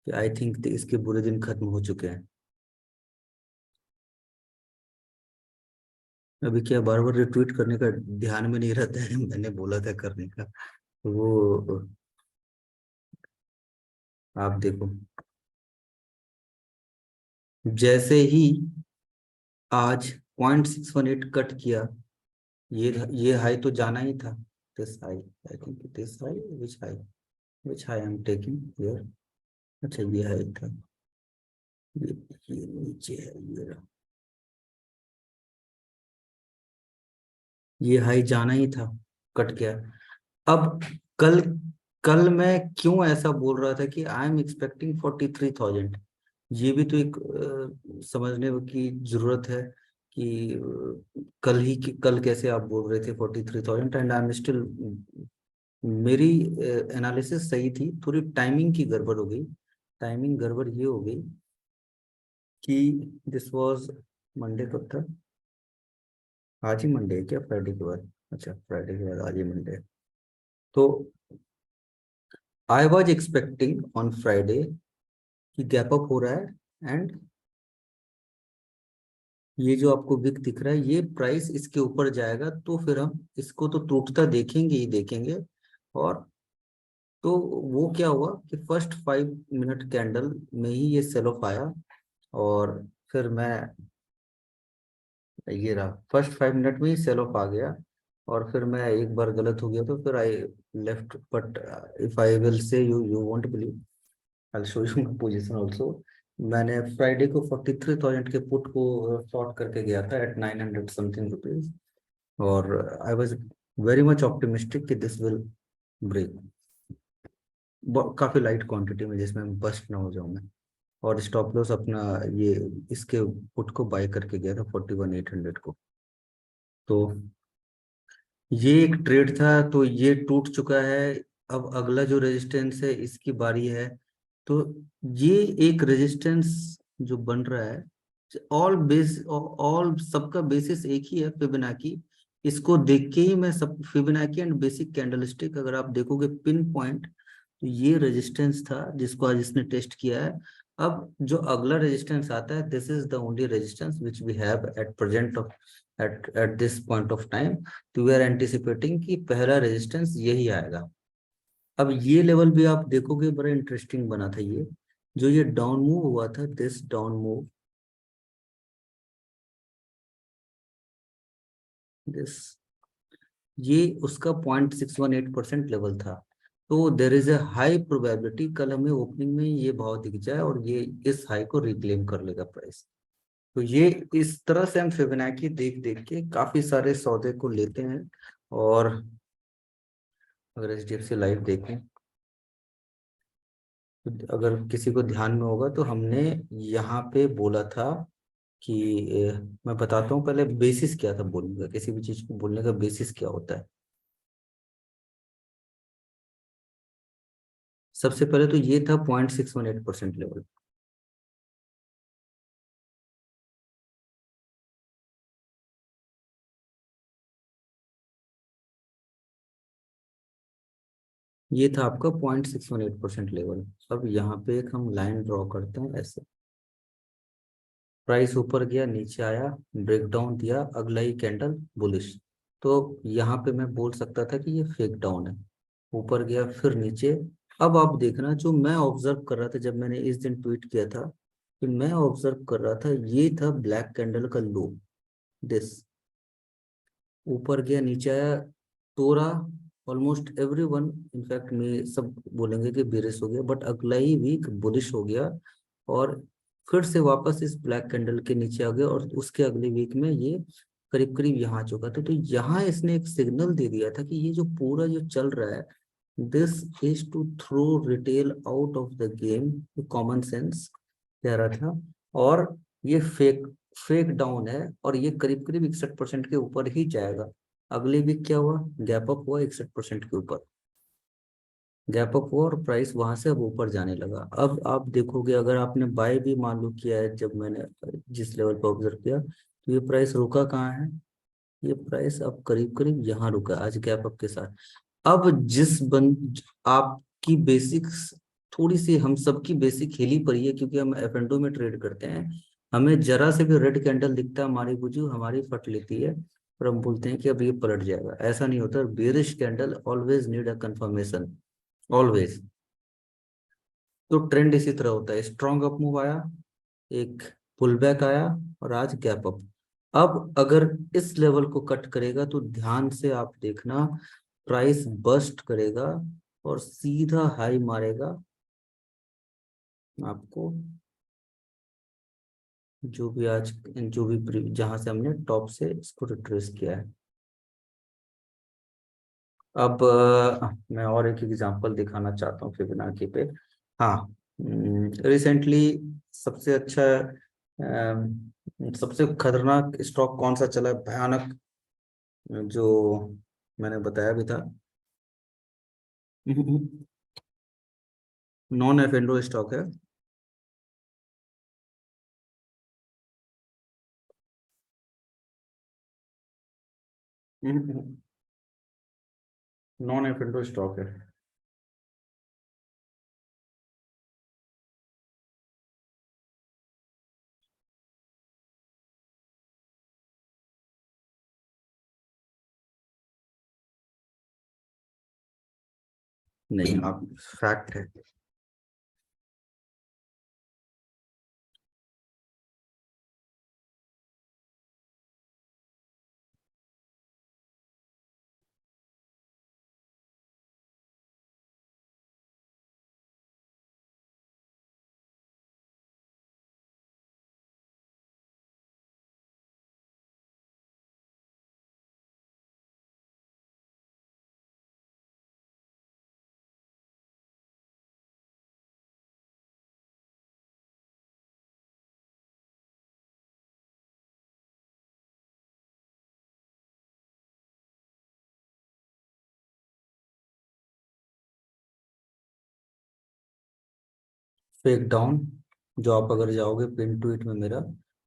I think इसके बुरे दिन खत्म हो चुके हैं। अभी क्या बार बार रिट्वीट करने का ध्यान में नहीं रहता है, मैंने बोला था करने का, वो आप देखो, जैसे ही आज 0.618 कट किया, ये हाई तो जाना ही था। This high, I think this high, which high I am taking here. अच्छा, ये हाई था, ये ये नीचे है, ये हाई जाना ही था, कट गया। अब कल कल मैं क्यों ऐसा बोल रहा था कि आई एम एक्सपेक्टिंग 43,000, ये भी तो एक समझने की जरूरत है कि कल कैसे आप बोल रहे थे 43,000 एंड आई एम स्टिल, मेरी एनालिसिस सही थी, थोड़ी टाइमिंग की गड़बड़ हो गई। टाइमिंग गड़बड़ ये हो गई कि दिस वाज मंडे, कब था, आज ही मंडे है क्या, फ्राइडे के बाद? अच्छा, फ्राइडे के बाद आज ही मंडे है। तो I was expecting on Friday कि गैप अप हो रहा है, एंड ये जो आपको विक दिख रहा है, ये प्राइस इसके ऊपर जाएगा तो फिर हम इसको तो टूटता देखेंगे ही देखेंगे। और तो वो क्या हुआ कि फर्स्ट 5 मिनट कैंडल में ही ये सेल ऑफ आया, और फिर मैं, ये रहा फर्स्ट 5 मिनट में ही सेल ऑफ आ गया, और फिर मैं एक बार गलत हो गया तो फिर I left, but if I will say you won't believe, I show you my position also. मैंने फ्राइडे को 43,000 के पुट को शॉर्ट करके गया था एट 900 समथिंग रुपीज, और I was very much optimistic कि दिस विल ब्रेक, काफी लाइट क्वांटिटी में जिसमें बस्ट ना हो जाऊं मैं, और स्टॉप लॉस अपना ये इसके पुट को बाय करके गया था 41,800 को। तो ये एक ट्रेड था, तो ये टूट चुका है। अब अगला जो रेजिस्टेंस है इसकी बारी है। तो ये एक रेजिस्टेंस जो बन रहा है, ऑल सबका बेसिस एक ही है, फिबोनाची। इसको देख के ही मैं सब, फिबोनाची एंड बेसिक कैंडलस्टिक अगर आप देखोगे पिन पॉइंट, तो ये रेजिस्टेंस था जिसको आज इसने टेस्ट किया है। अब जो अगला रेजिस्टेंस आता है, this is the only resistance which we have at present of, at this point of time. तो वी आर एंटिसिपेटिंग कि पहला रेजिस्टेंस यही आएगा। अब ये लेवल भी आप देखोगे बड़ा इंटरेस्टिंग बना था, ये जो ये डाउन मूव हुआ था, दिस डाउन मूव, दिस, ये उसका 0.618% लेवल था। तो देर इज ए हाई प्रोबेबिलिटी कल हमें ओपनिंग में ये भाव दिख जाए और ये इस हाई को रिक्लेम कर लेगा प्राइस। तो ये इस तरह से हम फिबोनाची देख देख के काफी सारे सौदे को लेते हैं। और अगर एचडीएफसी लाइव देखें, तो अगर किसी को ध्यान में होगा तो हमने यहाँ पे बोला था कि मैं बताता हूँ पहले बेसिस क्या था बोलने का, किसी भी चीज को बोलने का बेसिस क्या होता है। सबसे पहले तो ये था 0.618% लेवल। ये था आपका 0.618% लेवल। अब यहाँ पे एक हम लाइन ड्रॉ करते हैं ऐसे, प्राइस ऊपर गया, नीचे आया, ब्रेकडाउन दिया, अगला ही कैंडल बुलिश। तो यहाँ पे मैं बोल सकता था कि ये फेक डाउन है, ऊपर गया फिर नीचे। अब आप देखना, जो मैं ऑब्जर्व कर रहा था जब मैंने इस दिन ट्वीट किया था, कि मैं ऑब्जर्व कर रहा था ये था ब्लैक कैंडल का लो, दिस, ऊपर गया नीचे आया, तोड़ा, ऑलमोस्ट एवरीवन, इनफैक्ट मैं सब बोलेंगे कि बेरिश हो गया, बट अगला ही वीक बुलिश हो गया, और फिर से वापस इस ब्लैक कैंडल के नीचे आ गया, और उसके अगले वीक में ये करीब करीब यहाँ आ चुका था। तो यहाँ इसने एक सिग्नल दे दिया था कि ये जो पूरा जो चल रहा है, this is to throw retail out of the game, common sense कह रहा था। और ये फेक डाउन है, और ये करीब करीब 61% के ऊपर ही जाएगा। अगले वीक क्या हुआ, गैप अप हुआ 61% के ऊपर, गैप अप हुआ और प्राइस वहां से अब ऊपर जाने लगा। अब आप देखोगे, अगर आपने बाय भी मान लो किया है, जब मैंने जिस लेवल पर ऑब्जर्व किया, तो ये प्राइस रुका कहाँ है, ये प्राइस अब करीब करीब यहाँ रुका आज गैप अप के साथ। अब जिस बंद आपकी बेसिक्स थोड़ी सी हम सबकी बेसिक हिली पड़ी है, क्योंकि हम एफ एंडो में ट्रेड करते हैं। हमें जरा से भी रेड कैंडल दिखता है हमारी बुझू हमारी फट लेती है, और हम बोलते हैं कि अब ये पलट जाएगा। ऐसा नहीं होता, bearish candle always need a confirmation, always. तो ट्रेंड इसी तरह होता है, स्ट्रॉन्ग अप मूव आया, एक पुल बैक आया, और आज गैप अप। अब अगर इस लेवल को कट करेगा तो ध्यान से आप देखना, प्राइस बस्ट करेगा और सीधा हाई मारेगा आपको, जो भी आज जो भी जहां से हमने टॉप से इसको रिट्रेस किया है। अब मैं और एक एग्जांपल दिखाना चाहता हूँ फिबोनाची पे। हाँ, रिसेंटली सबसे अच्छा सबसे खतरनाक स्टॉक कौन सा चला है, भयानक, जो मैंने बताया भी था, नॉन एफ एंडो स्टॉक है। नॉन एफ एंडो स्टॉक है। नहीं, आप फैक्ट है। फेक डाउन, जो आप अगर जाओगे पिन ट्वीट में मेरा,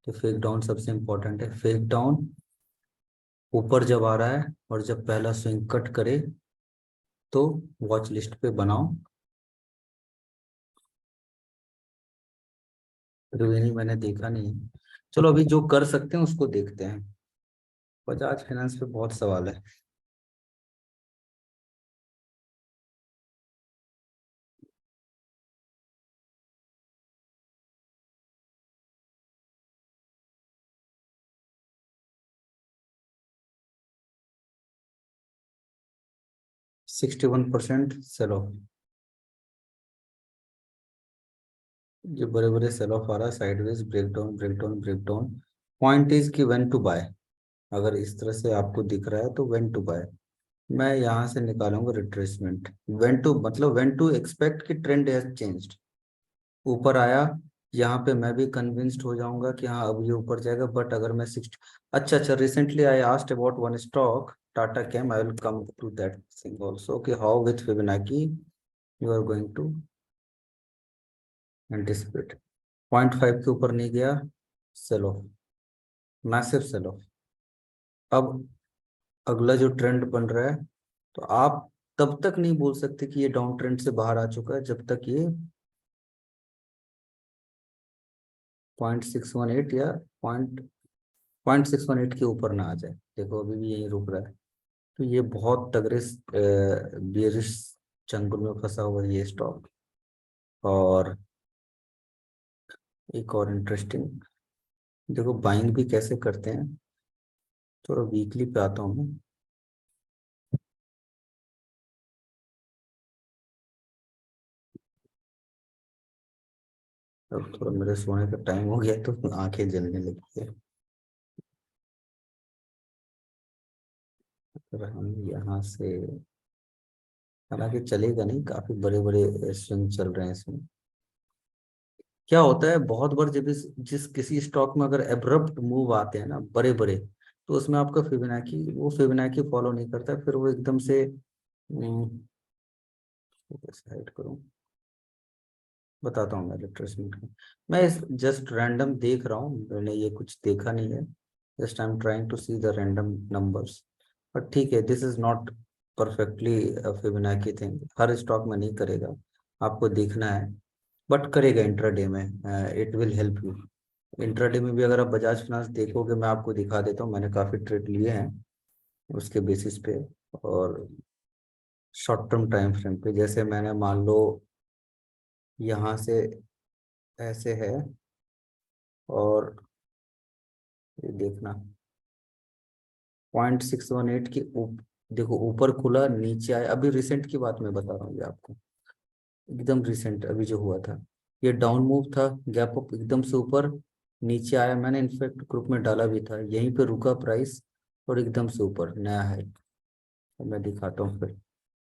तो फेक डाउन सबसे इंपॉर्टेंट है। फेक डाउन ऊपर जब आ रहा है और जब पहला स्विंग कट करे तो वॉच लिस्ट पे बनाओ। रिवेन्यू मैंने देखा नहीं है। चलो अभी जो कर सकते हैं उसको देखते हैं। बजाज फाइनेंस पे बहुत सवाल है। 61% सेल ऑफ। ये बड़े बड़े सेल ऑफ आ रहा है, sideways breakdown breakdown breakdown. Point is कि व्हेन टू बाय। अगर इस तरह से आपको दिख रहा है तो व्हेन टू बाय। मैं यहाँ से निकालूंगा रिट्रेसमेंट। व्हेन टू मतलब व्हेन टू एक्सपेक्ट कि ट्रेंड हैज चेंज्ड। ऊपर आया, यहाँ पे मैं भी कन्विंस्ड हो जाऊंगा कि हाँ अब ये ऊपर जाएगा। बट अगर मैं 60, अच्छा अच्छा, recently I asked about one stock, Tata Chem. I will come to that thing also कि how with Fibonacci you are going to anticipate. 0.5 के ऊपर नहीं गया, sell off, massive sell off. अब अगला जो ट्रेंड बन रहा है, तो आप तब तक नहीं बोल सकते कि ये डाउन ट्रेंड से बाहर आ चुका है जब तक ये 0.618 या पॉइंट 0.618 के ऊपर ना आ जाए। देखो अभी भी यही रुक रहा है। तो ये बहुत तगड़े बेरिश चंगुल में फंसा हुआ है ये स्टॉक। और एक और इंटरेस्टिंग, देखो बाइंग भी कैसे करते हैं। थोड़ा वीकली पे आता हूँ मैं। अब थोड़ा मेरे सोने का टाइम हो गया है, तो आंखें जलने लगी है। अगर हम यहाँ से, हालांकि चलेगा नहीं, काफी बड़े बड़े स्विंग चल रहे हैं इसमें। क्या होता है बहुत बार जब जिस किसी स्टॉक में अगर एब्रप्ट मूव आते हैं ना बड़े बड़े, तो उसमें आपका फिबोनाची, वो फिबोनाची फॉलो नहीं करता, फिर वो एकदम से कैसे हाइड करूं, बताता हूँ मैं रिट्रेसमेंट का। मैं इस जस्ट रैंडम देख रहा हूँ, मैंने ये कुछ देखा नहीं है। Just I am trying to see the random numbers. But ठीक है, this is not perfectly Fibonacci thing, हर स्टॉक में नहीं करेगा, आपको देखना है, बट करेगा इंट्राडे में। It will help you. Intraday में भी अगर आप बजाज फाइनेंस देखोगे, मैं आपको दिखा देता हूँ, मैंने काफ़ी ट्रेड लिए हैं उसके बेसिस पे, और शॉर्ट टर्म टाइम फ्रेम पे। जैसे मैंने मान लो यहाँ से ऐसे है, और ये देखना 0.618 की देखो ऊपर खुला नीचे आया, अभी रिसेंट की बात मैं बता रहा हूँ ये आपको, एकदम रिसेंट अभी जो हुआ था। ये डाउन मूव था, गैप अप एकदम से ऊपर नीचे आया, मैंने इनफैक्ट ग्रुप में डाला भी था, यहीं पे रुका प्राइस और एकदम से ऊपर नया है। मैं दिखाता हूँ फिर।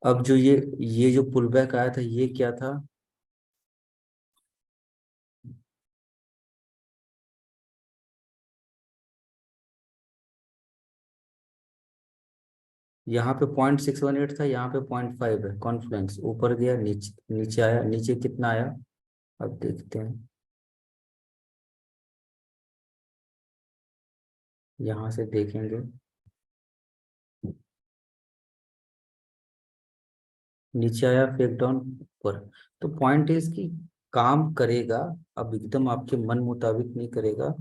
अब जो ये जो पुल बैक आया था, ये क्या था, यहाँ पे 0.618 था, यहाँ पे 0.5 है, कॉन्फ्लुएंस ऊपर गया नीचे नीचे आया, नीचे कितना आया अब देखते हैं, यहाँ से देखेंगे, नीचे आया फेक डाउन ऊपर। तो पॉइंट इज कि काम करेगा, अब एकदम आपके मन मुताबिक नहीं करेगा,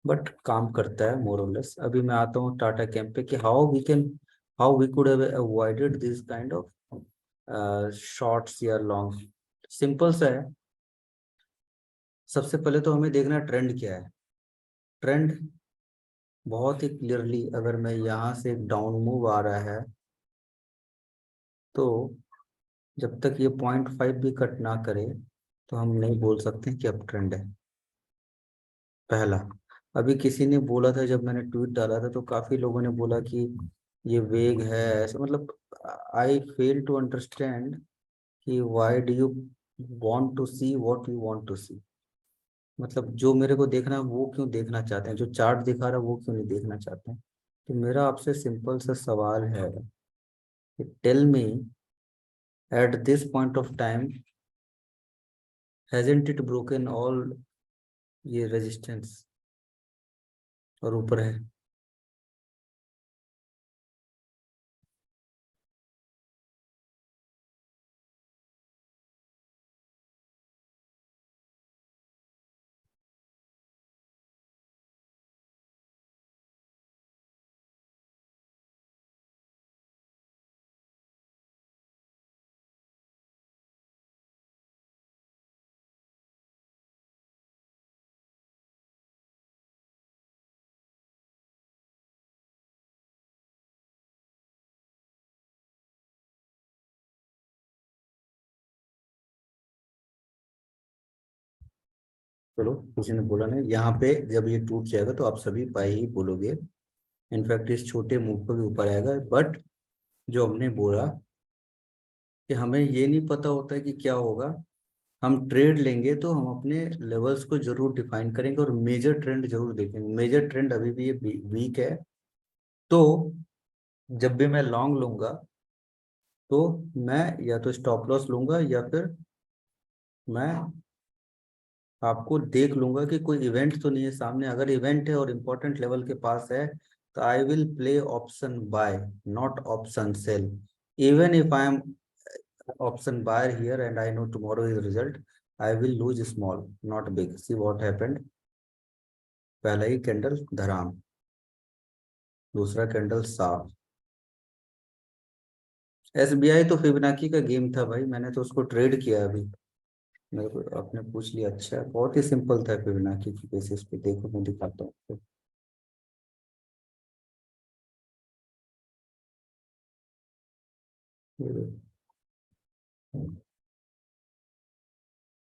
बट काम करता है मोर और लेस। अभी मैं आता हूँ टाटा कैंप पे कि how we could have avoided this kind of shorts या लॉन्ग। सिंपल सा है, सबसे पहले तो हमें देखना ट्रेंड क्या है। ट्रेंड बहुत ही क्लियरली, अगर मैं यहाँ से एक डाउन मूव आ रहा है, तो जब तक ये 0.5 भी कट ना करे, तो हम नहीं बोल सकते कि अब ट्रेंड है। पहला, अभी किसी ने बोला था, जब मैंने ट्वीट डाला था तो काफी लोगों ने बोला कि ये वेग है ऐसे, मतलब आई फेल टू अंडरस्टैंड कि why do you want to see what you want to see. मतलब जो मेरे को देखना है वो क्यों देखना चाहते हैं, जो चार्ट दिखा रहा है वो क्यों नहीं देखना चाहते हैं। तो मेरा आपसे सिंपल सा सवाल है कि tell me, at this point of time hasn't it broken all ये रेजिस्टेंस और ऊपर है। चलो, किसी ने बोला नहीं, यहाँ पे जब ये टूट जाएगा तो आप सभी पाई ही बोलोगे। इनफैक्ट इस छोटे मूव पर भी ऊपर आएगा, बट जो हमने बोला कि हमें ये नहीं पता होता है कि क्या होगा, हम ट्रेड लेंगे तो हम अपने लेवल्स को जरूर डिफाइन करेंगे और मेजर ट्रेंड जरूर देखेंगे। मेजर ट्रेंड अभी भी ये वीक है, तो जब भी मैं लॉन्ग लूंगा तो मैं या तो स्टॉप लॉस लूंगा, या फिर मैं आपको देख लूंगा कि कोई इवेंट तो नहीं है सामने। अगर इवेंट है और इम्पोर्टेंट लेवल के पास है, तो I will play option buy, not option sell. Even if I am option buyer here and I know tomorrow is result, I will lose small, not big. See what happened. पहला ही candle धराम, दूसरा candle साफ। SBI तो Fibonacci का game था भाई, मैंने तो उसको ट्रेड किया अभी। मेरे को आपने पूछ लिया, अच्छा बहुत ही सिंपल था फिबोनाची की बेसिस पे। देखो मैं दिखाता हूँ।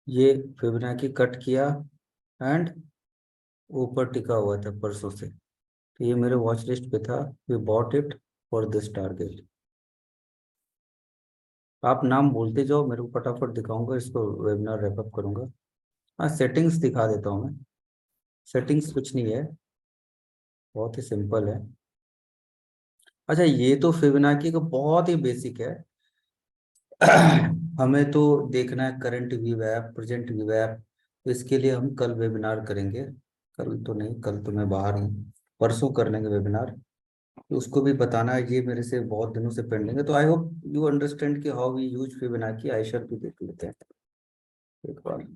ये फिबोनाची कट किया एंड ऊपर टिका हुआ था परसों से, तो ये मेरे वॉच लिस्ट पे था। We bought it for this target. आप नाम बोलते जाओ, मेरे को फटाफट दिखाऊंगा इसको, वेबिनार रैपअप करूंगा। हाँ, सेटिंग्स दिखा देता हूँ मैं। सेटिंग्स कुछ नहीं है, बहुत ही सिंपल है। अच्छा, ये तो फिबोनाची का बहुत ही बेसिक है। हमें तो देखना है करंट वीवैप, प्रेजेंट वीवैप, तो इसके लिए हम कल वेबिनार करेंगे। कल तो नहीं, कल तो मैं बाहर हूँ। परसों कर लेंगे वेबिनार, तो उसको भी बताना है, ये मेरे से बहुत दिनों से पेंडिंग है। तो आई होप यू अंडरस्टैंड कि how we use Fibonacci. Eicher भी देख लेते हैं एक बार।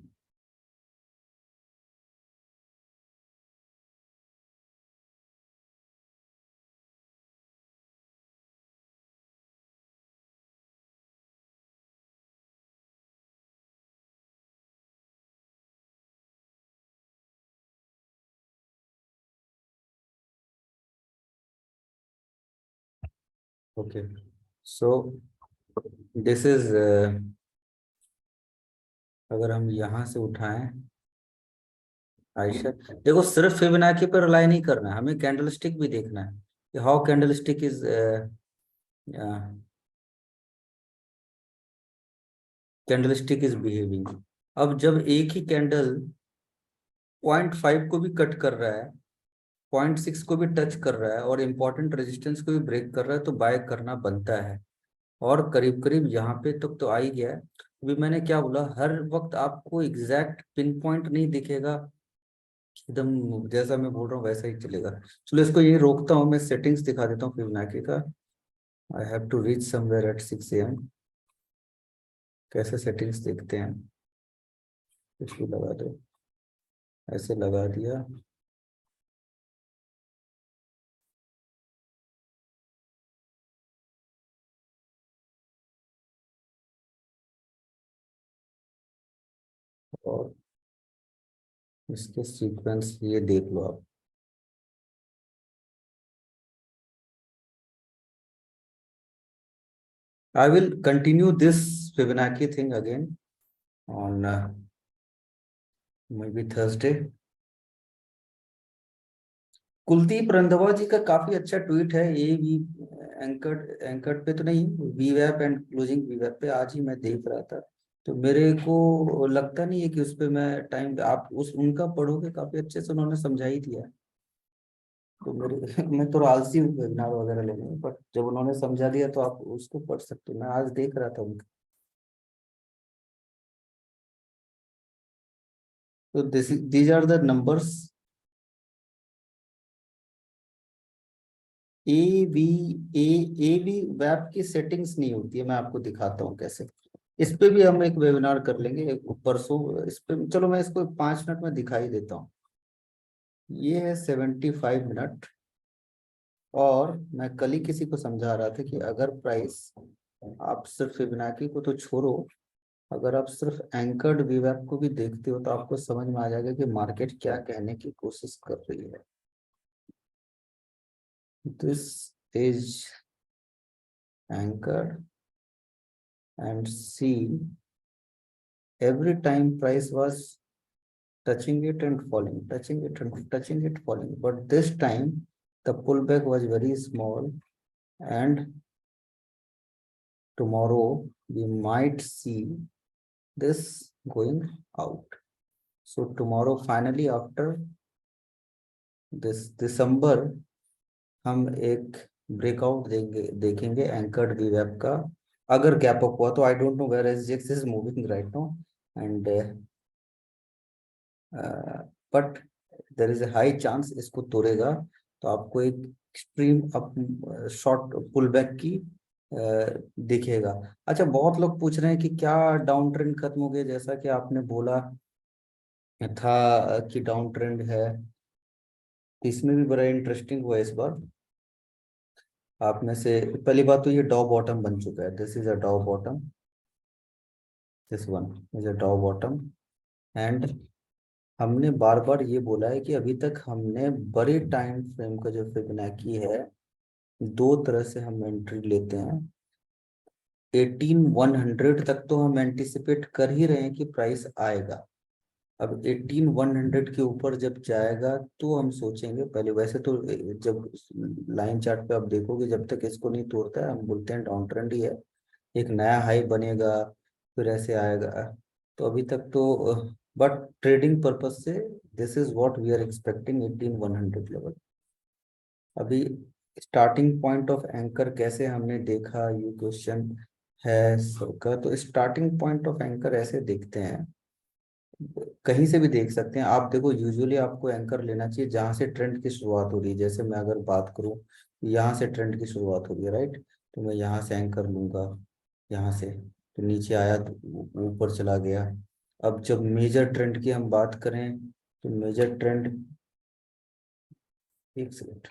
ओके, सो दिस इज, अगर हम यहाँ से उठाएं आयशा, देखो सिर्फ फिबोनाची पर रिलाई नहीं करना है, हमें कैंडलस्टिक भी देखना है कि how candlestick is candlestick is behaving. अब जब एक ही कैंडल 0.5 को भी कट कर रहा है, 0.6 को भी टच कर रहा है और इंपॉर्टेंट रेजिस्टेंस को भी ब्रेक कर रहा है, तो बाय करना बनता है। और करीब करीब यहाँ पे तक तो आ ही गया है। अभी मैंने क्या बोला, हर वक्त आपको एग्जैक्ट पिन पॉइंट नहीं दिखेगा, एकदम जैसा मैं बोल रहा हूँ वैसा ही चलेगा। चलो इसको यही रोकता हूँ, मैं सेटिंग्स दिखा देता हूँ फिबोनाची का। I have to reach somewhere at 6 AM। कैसे सेटिंग्स देखते हैं, इसको लगा दो, ऐसे लगा दिया। और इसके सीक्वेंस ये देख लो आप। I will continue this Fibonacci thing again on maybe Thursday. Kuldeep Randhawa जी का काफी अच्छा ट्वीट है, ये भी एंकर्ड एंकर्ड पे तो नहीं, वीवैप एंड क्लोजिंग वीवैप पे आज ही मैं देख रहा था। तो मेरे को लगता नहीं है कि उस पे मैं टाइम, आप उस उनका पढ़ोगे, काफी अच्छे से उन्होंने समझा ही दिया है। तो मेरे मैं तो आलसी हूँ वेबिनार वगैरह लेने में, बट जब उन्होंने समझा दिया तो आप उसको पढ़ सकते हो। मैं आज देख रहा था उनका। तो this these are the numbers. ए वी ए वी वेब की सेटिंग्स नहीं होती है, मैं आपको दिखाता हूँ कैसे। इस पे भी हम एक वेबिनार कर लेंगे परसों इस पे। चलो मैं इसको 5 मिनट में दिखाई देता हूँ। ये है 75 मिनट। और मैं कल ही किसी को समझा रहा था कि अगर प्राइस, आप सिर्फ फिबोनाची को तो छोड़ो, अगर आप सिर्फ एंकर्ड वीवैप को भी देखते हो तो आपको समझ में आ जाएगा कि मार्केट क्या कहने की कोशिश कर रही है। This is anchored and see, every time price was touching it and falling, touching it and touching it, falling. But this time the pullback was very small, and tomorrow we might see this going out. So tomorrow finally after this December हम एक breakout देखेंगे anchored वीवैप का। अगर gap up हुआ तो I don't know where SGX is moving right now, and but there is a high chance इसको तोड़ेगा, तो आपको एक extreme up short pull back की दिखेगा। अच्छा, बहुत लोग पूछ रहे हैं कि क्या डाउन ट्रेंड खत्म हो गया, जैसा कि आपने बोला था कि डाउन ट्रेंड है। इसमें भी बड़ा इंटरेस्टिंग हुआ इस बार। आप में से पहली बात तो ये डॉ बॉटम बन चुका है, दिस इज अ डॉ bottom, this one is a डॉ बॉटम। एंड हमने बार बार ये बोला है कि अभी तक हमने बड़े टाइम फ्रेम का जो फिबोनाची है, दो तरह से हम एंट्री लेते हैं। 18,100 तक तो हम एंटिसिपेट कर ही रहे हैं कि प्राइस आएगा। अब 18,100 के ऊपर जब जाएगा तो हम सोचेंगे पहले। वैसे तो जब लाइन चार्ट पे आप देखोगे, जब तक इसको नहीं तोड़ता है हम बोलते हैं डाउन ट्रेंड ही है, एक नया हाई बनेगा फिर ऐसे आएगा। तो अभी तक तो, बट ट्रेडिंग पर्पज से this is what we are expecting, 18,100 level. अभी स्टार्टिंग पॉइंट ऑफ एंकर कैसे हमने देखा, ये क्वेश्चन है सबका। तो स्टार्टिंग पॉइंट ऑफ एंकर ऐसे देखते हैं, कहीं से भी देख सकते हैं आप। देखो यूजुअली आपको एंकर लेना चाहिए जहां से ट्रेंड की शुरुआत हो रही है। जैसे मैं अगर बात करूं, यहाँ से ट्रेंड की शुरुआत हो रही है, राइट? तो मैं यहाँ से एंकर लूंगा, यहाँ से तो नीचे आया तो ऊपर चला गया। अब जब मेजर ट्रेंड की हम बात करें तो मेजर ट्रेंड, एक सेकंड,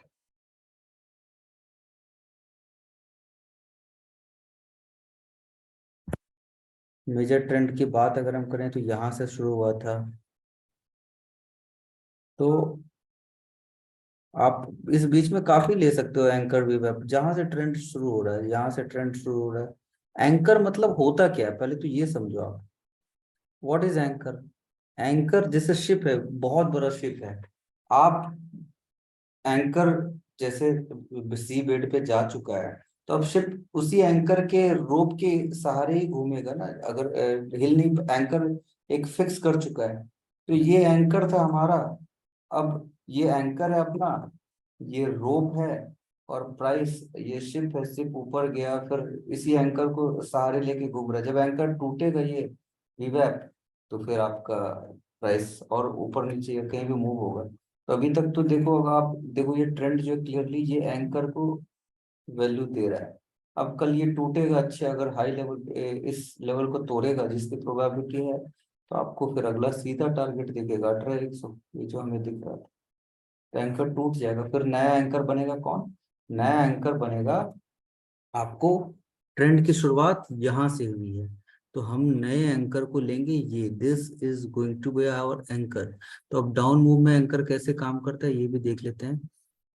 मेजर ट्रेंड की बात अगर हम करें तो यहाँ से शुरू हुआ था। तो आप इस बीच में काफी ले सकते हो एंकर भी, वेब जहां से ट्रेंड शुरू हो रहा है, यहाँ से ट्रेंड शुरू हो रहा है। एंकर मतलब होता क्या है, पहले तो ये समझो आप। What is anchor? एंकर जैसे शिप है, बहुत बड़ा शिप है। आप एंकर जैसे सी बेड पे जा चुका है, तो अब शिप उसी एंकर के रोप के सहारे ही घूमेगा ना। अगर हिल नहीं, एंकर एक फिक्स कर चुका है। तो ये एंकर था हमारा। अब ये एंकर है अपना, ये रोप है, और प्राइस ये शिप है। शिप ऊपर गया, फिर इसी एंकर को सहारे लेके घूम रहा है। जब एंकर टूटेगा ये वीवैप, तो फिर आपका प्राइस और ऊपर नीचे या कहीं भी मूव होगा। तो अभी तक तो देखो, अगर आप देखो ये ट्रेंड जो क्लियरली ये एंकर को वैल्यू दे रहा है। अब कल ये टूटेगा, अच्छे अगर हाई लेवल इस लेवल को तोड़ेगा जिसकी प्रोबेबिलिटी है, तो आपको फिर अगला सीधा टारगेट दिखेगा 18,100, ये जो हमें दिख रहा था। तो एंकर टूट जाएगा, फिर नया एंकर बनेगा कौन? नया एंकर बनेगा आपको, ट्रेंड की शुरुआत यहाँ से हुई है, तो हम नए एंकर को लेंगे। ये this is going to be our anchor. तो अब डाउन मूव में एंकर कैसे काम करता है ये भी देख लेते हैं।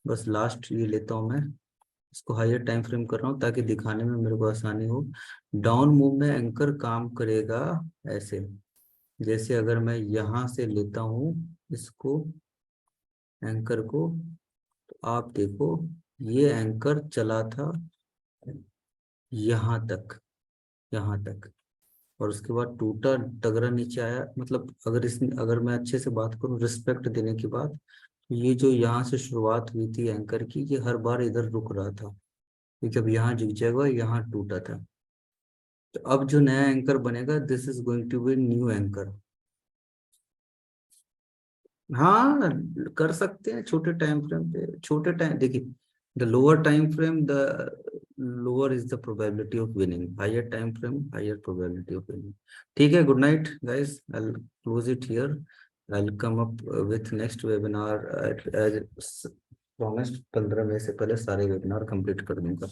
बस लास्ट ये लेता हूँ मैं, इसको हायर टाइम फ्रेम कर रहा हूँ ताकि दिखाने में मेरे को आसानी हो। डाउन मूव में एंकर काम करेगा ऐसे। जैसे अगर मैं यहाँ से लेता हूँ इसको, एंकर को, तो आप देखो ये एंकर चला था यहाँ तक, यहाँ तक, और उसके बाद टूटा, तगड़ा नीचे आया। मतलब अगर इस, अगर मैं अच्छे से बात करूं रिस्पेक्ट देने की बात, तो ये जो यहाँ से शुरुआत हुई थी एंकर की, ये हर बार इधर रुक रहा था, क्योंकि अब यहाँ झुक जाएगा, यहाँ टूटा था। तो अब जो नया एंकर बनेगा, this is going to be new anchor. हाँ, कर सकते हैं छोटे टाइम फ्रेम पे। छोटे टाइम देखिए, the lower time frame the lower is the probability of winning, higher time frame higher probability of winning. ठीक है, good night guys, I close it here. I come up with next webinar as promised. 15 मई से पहले सारे webinar complete कर दूंगा।